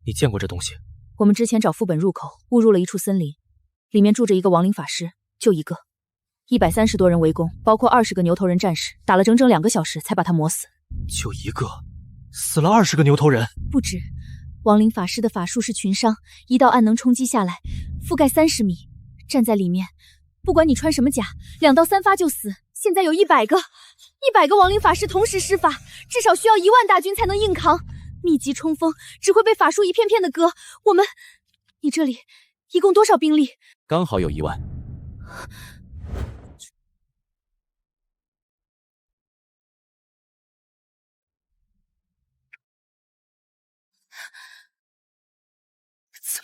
你见过这东西？我们之前找副本入口，误入了一处森林，里面住着一个亡灵法师，就一个，130多人围攻，包括20个牛头人战士，打了整整2个小时才把他磨死。就一个，死了20个牛头人？不止，亡灵法师的法术是群伤，一道暗能冲击下来，覆盖30米，站在里面，不管你穿什么甲，2到3发就死。现在有100个亡灵法师同时施法，至少需要1万大军才能硬扛。密集冲锋只会被法术一片片的割。你这里一共多少兵力？刚好有1万。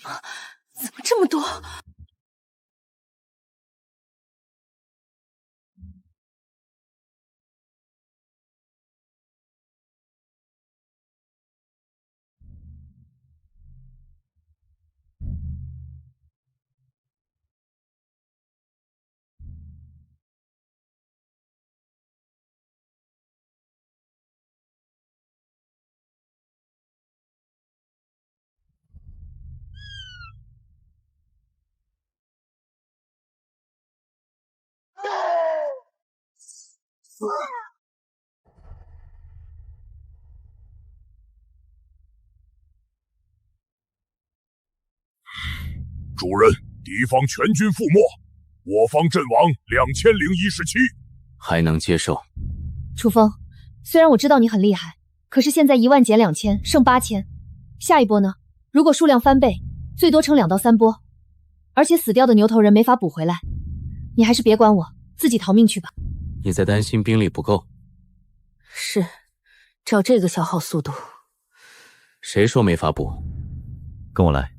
怎么这么多？主人，敌方全军覆没，我方阵亡2017，还能接受。楚风，虽然我知道你很厉害，可是现在10000减2000，剩8000。下一波呢？如果数量翻倍，最多撑2到3波，而且死掉的牛头人没法补回来。你还是别管我，自己逃命去吧。你在担心兵力不够？是，照这个消耗速度，谁说没法补？跟我来。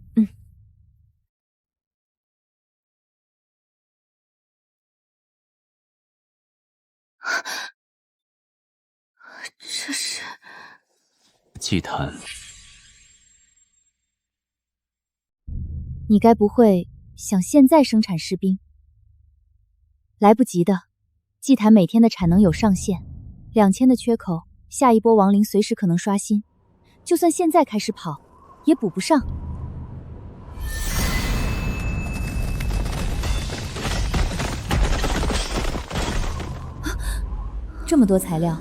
这是祭坛。你该不会想现在生产士兵？来不及的，祭坛每天的产能有上限，2000的缺口，下一波亡灵随时可能刷新，就算现在开始跑，也补不上。这么多材料，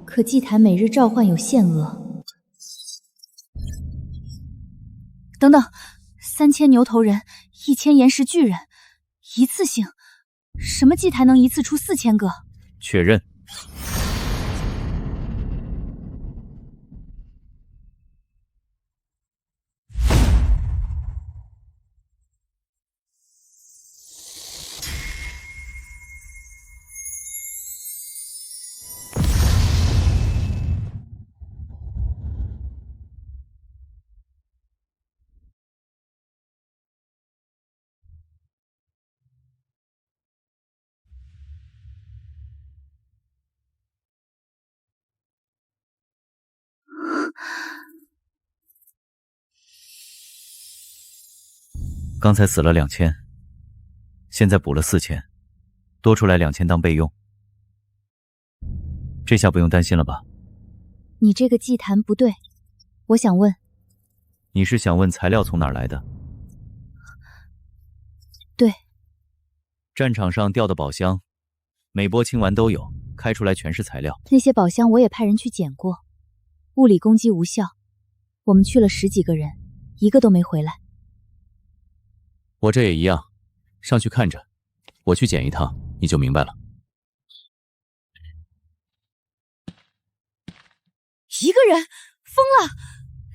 可祭坛每日召唤有限额。等等，3000牛头人，1000岩石巨人，一次性，什么祭坛能一次出4000个？确认。刚才死了2000，现在补了4000，多出来2000当备用。这下不用担心了吧？你这个祭坛不对，我想问，你是想问材料从哪儿来的？对，战场上掉的宝箱，每波清完都有，开出来全是材料。那些宝箱我也派人去捡过，物理攻击无效，我们去了10几个人，一个都没回来。我这也一样，上去看着，我去捡一趟，你就明白了。一个人疯了，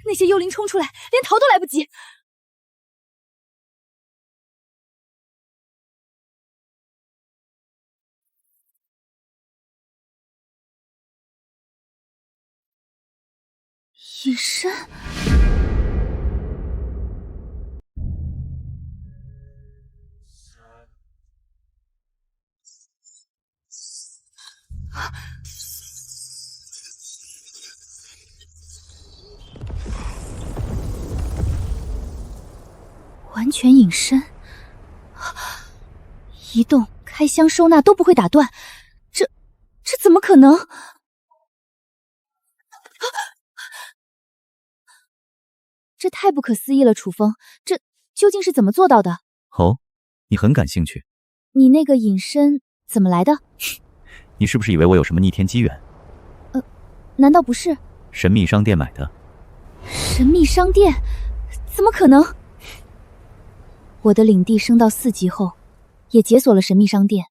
那些幽灵冲出来，连逃都来不及。隐身。完全隐身，移动、开箱、收纳都不会打断，这怎么可能？这太不可思议了，楚风，这究竟是怎么做到的？哦，你很感兴趣。你那个隐身怎么来的？你是不是以为我有什么逆天机缘？难道不是？神秘商店买的。神秘商店？怎么可能？我的领地升到4级后，也解锁了神秘商店，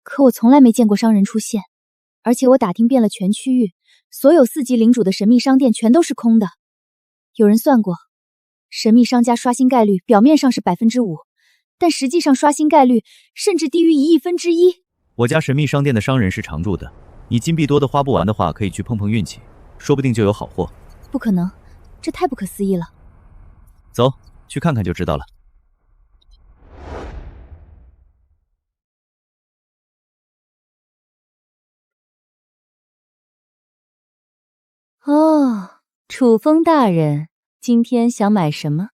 可我从来没见过商人出现，而且我打听遍了全区域，所有4级领主的神秘商店全都是空的。有人算过，神秘商家刷新概率表面上是5%，但实际上刷新概率甚至低于1亿分之一。我家神秘商店的商人是常驻的，你金币多的花不完的话，可以去碰碰运气，说不定就有好货。不可能，这太不可思议了。走，去看看就知道了。哦，楚风大人，今天想买什么？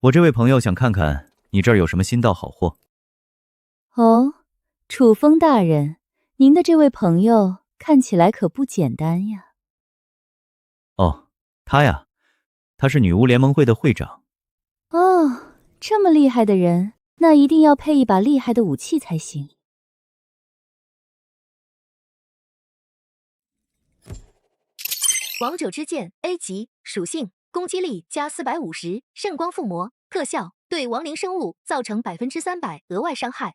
我这位朋友想看看你这儿有什么新到好货。哦，楚风大人，您的这位朋友看起来可不简单呀。哦，他呀，他是女巫联盟会的会长。哦，这么厉害的人，那一定要配一把厉害的武器才行。王者之剑 A 级，属性攻击力加450，圣光附魔，特效对亡灵生物造成300%额外伤害。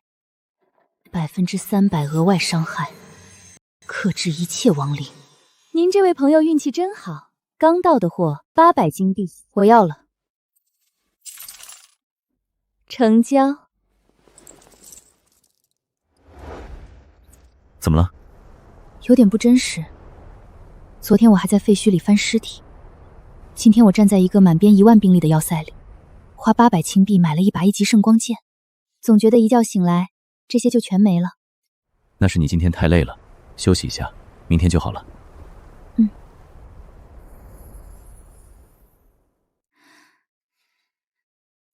300%额外伤害，克制一切亡灵。您这位朋友运气真好，刚到的货800金币，我要了。成交。怎么了？有点不真实。昨天我还在废墟里翻尸体，今天我站在一个满编1万兵力的要塞里，花800金币买了一把1级圣光剑，总觉得一觉醒来，这些就全没了。那是你今天太累了，休息一下，明天就好了。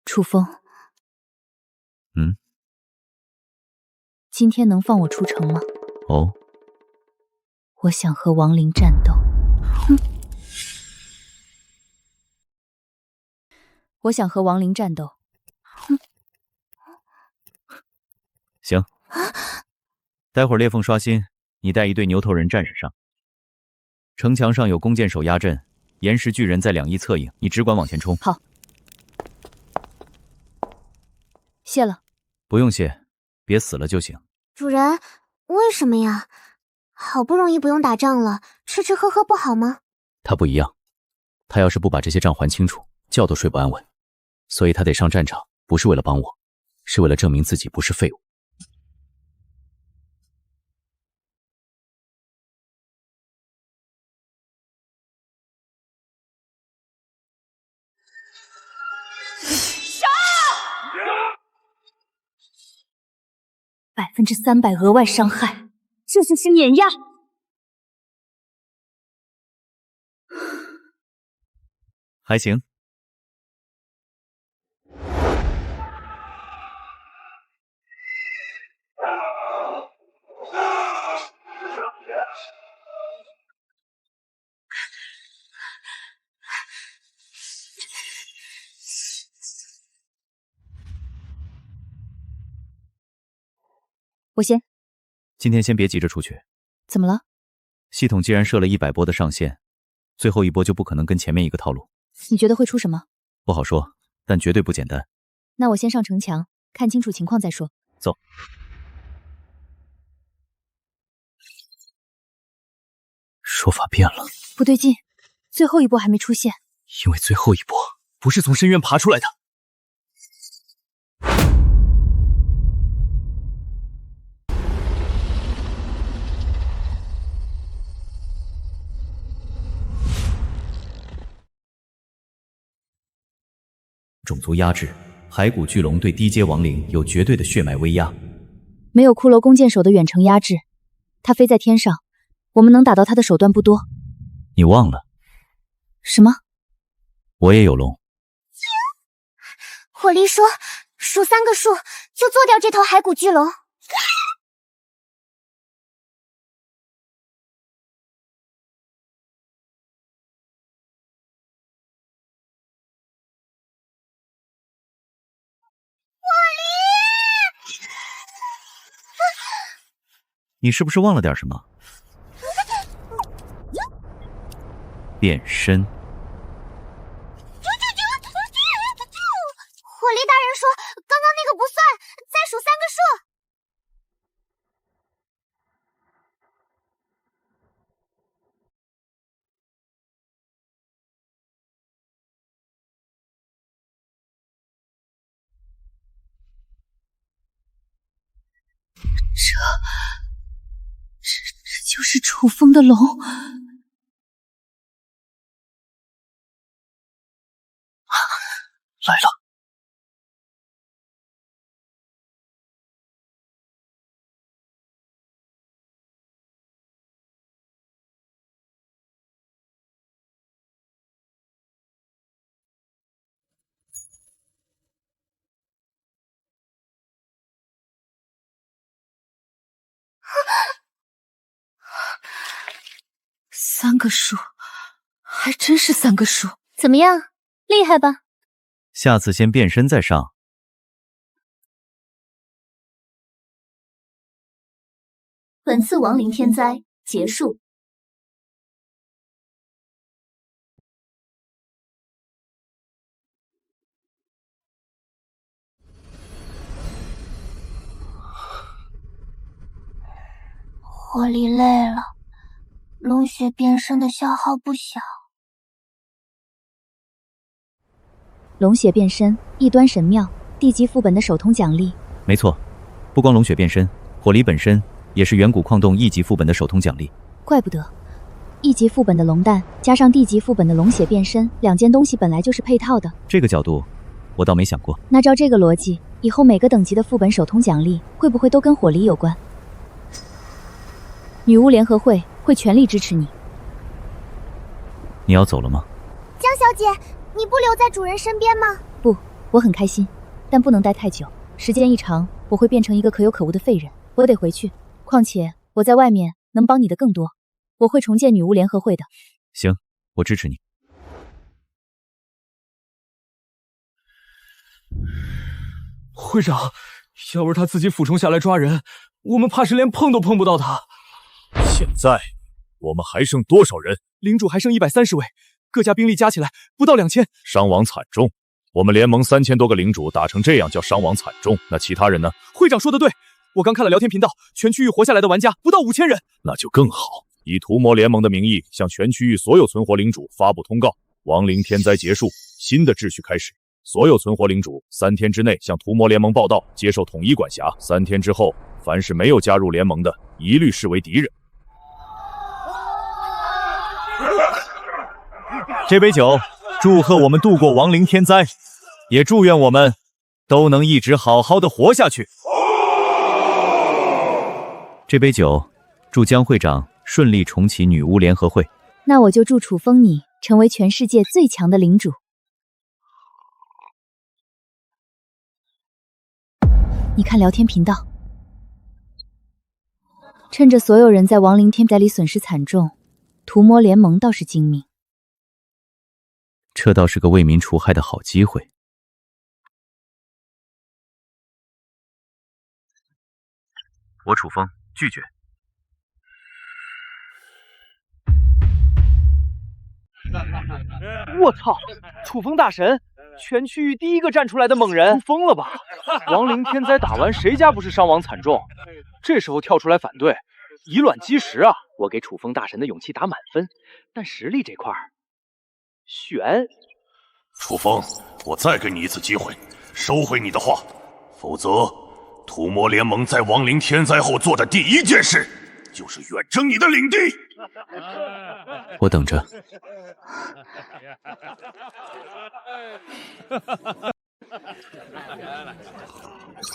楚风，今天能放我出城吗？哦，我想和亡灵战斗。我想和亡灵战斗。行，待会儿裂缝刷新，你带一队牛头人战士上。城墙上有弓箭手压阵，岩石巨人在两翼策应，你只管往前冲。好，谢了。不用谢，别死了就行。主人，为什么呀？好不容易不用打仗了，吃吃喝喝不好吗？他不一样，他要是不把这些账还清楚，觉都睡不安稳。所以他得上战场，不是为了帮我，是为了证明自己不是废物。300%额外伤害，这就是碾压。还行。我先。今天先别急着出去。怎么了？系统既然设了100波的上限，最后一波就不可能跟前面一个套路。你觉得会出什么？不好说，但绝对不简单。那我先上城墙，看清楚情况再说。走。说法变了。不对劲，最后一波还没出现。因为最后一波不是从深渊爬出来的。种族压制，骸骨巨龙对低阶亡灵有绝对的血脉威压。没有骷髅弓箭手的远程压制，他飞在天上，我们能打到他的手段不多。你忘了？什么？我也有龙。火力说，数3个数就做掉这头骸骨巨龙。你是不是忘了点什么？变身。火力大人说，刚刚那个不算，再数3个数。这就是楚风的龙。来了。3个数，还真是3个数。怎么样，厉害吧？下次先变身再上。本次亡灵天灾结束。火力累了，龙血变身的消耗不小。龙血变身，异端神庙，地级副本的首通奖励。没错，不光龙血变身，火力本身也是远古矿洞1级副本的首通奖励。怪不得，1级副本的龙蛋加上地级副本的龙血变身，2件东西本来就是配套的。这个角度，我倒没想过。那照这个逻辑，以后每个等级的副本首通奖励会不会都跟火力有关？女巫联合会会全力支持你。你要走了吗？江小姐，你不留在主人身边吗？不，我很开心，但不能待太久。时间一长，我会变成一个可有可无的废人，我得回去。况且我在外面能帮你的更多，我会重建女巫联合会的。行，我支持你。会长，要不是他自己俯冲下来抓人，我们怕是连碰都碰不到他。现在我们还剩多少人？领主还剩130位，各家兵力加起来不到2000，伤亡惨重。我们联盟3000多个领主打成这样叫伤亡惨重，那其他人呢？会长说的对，我刚看了聊天频道，全区域活下来的玩家不到5000人。那就更好，以屠魔联盟的名义向全区域所有存活领主发布通告：亡灵天灾结束，新的秩序开始。所有存活领主3天之内向屠魔联盟报到，接受统一管辖。3天之后，凡是没有加入联盟的，一律视为敌人。这杯酒祝贺我们度过亡灵天灾，也祝愿我们都能一直好好的活下去。这杯酒祝江会长顺利重启女巫联合会。那我就祝楚风你成为全世界最强的领主。你看聊天频道，趁着所有人在亡灵天灾里损失惨重，屠魔联盟倒是精明。这倒是个为民除害的好机会。我楚风拒绝。我操！楚风大神，全区域第一个站出来的猛人，疯了吧？亡灵天灾打完，谁家不是伤亡惨重？这时候跳出来反对，以卵击石啊！我给楚风大神的勇气打满分，但实力这块悬。楚风，我再给你一次机会，收回你的话，否则屠魔联盟在亡灵天灾后做的第一件事就是远征你的领地。我等着。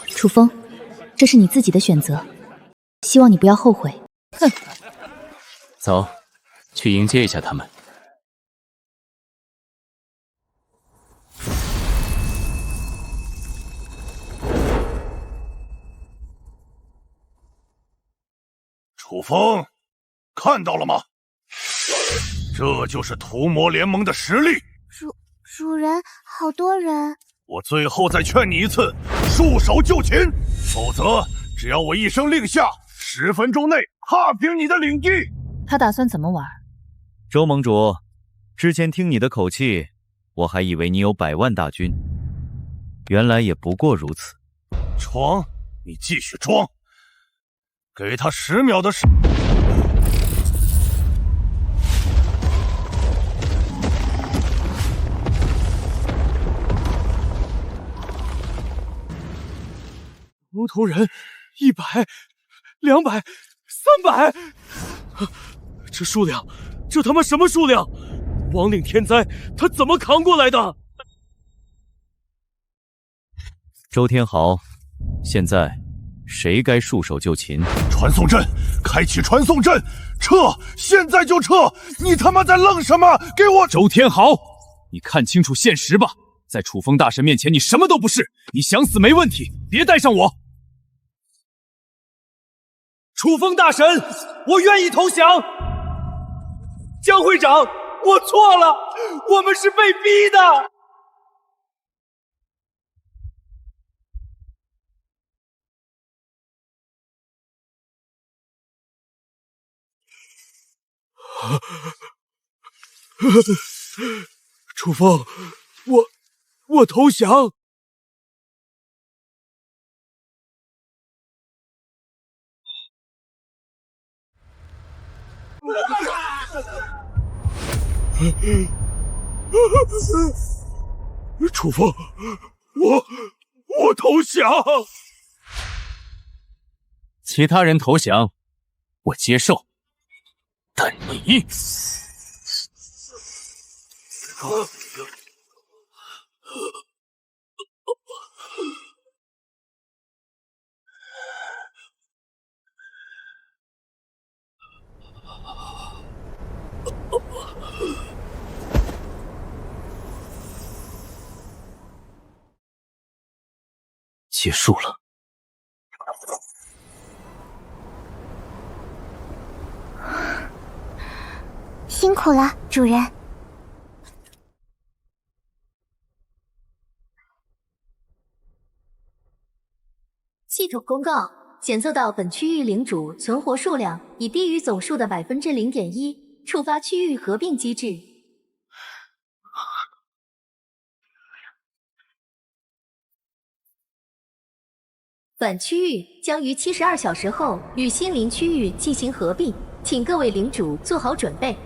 楚风，这是你自己的选择，希望你不要后悔。哼，走，去迎接一下他们。楚风，看到了吗？这就是屠魔联盟的实力。主人，好多人。我最后再劝你一次，束手就擒，否则只要我一声令下，10分钟内踏平你的领地。他打算怎么玩？周盟主，之前听你的口气，我还以为你有100万大军，原来也不过如此。装，你继续装。给他10秒的时。牛头人100、200、300，这数量，这他妈什么数量？亡灵天灾，他怎么扛过来的？周天豪，现在谁该束手就擒？传送阵，开启传送阵，撤！现在就撤！你他妈在愣什么？给我！周天豪，你看清楚现实吧，在楚风大神面前，你什么都不是，你想死没问题，别带上我。楚风大神，我愿意投降。江会长，我错了，我们是被逼的。楚风，我投降。楚风，我投降。其他人投降，我接受。但你，结束了。辛苦了，主人。系统公告：检测到本区域领主存活数量已低于总数的0.1%，触发区域合并机制。本区域将于72小时后与新邻区域进行合并，请各位领主做好准备。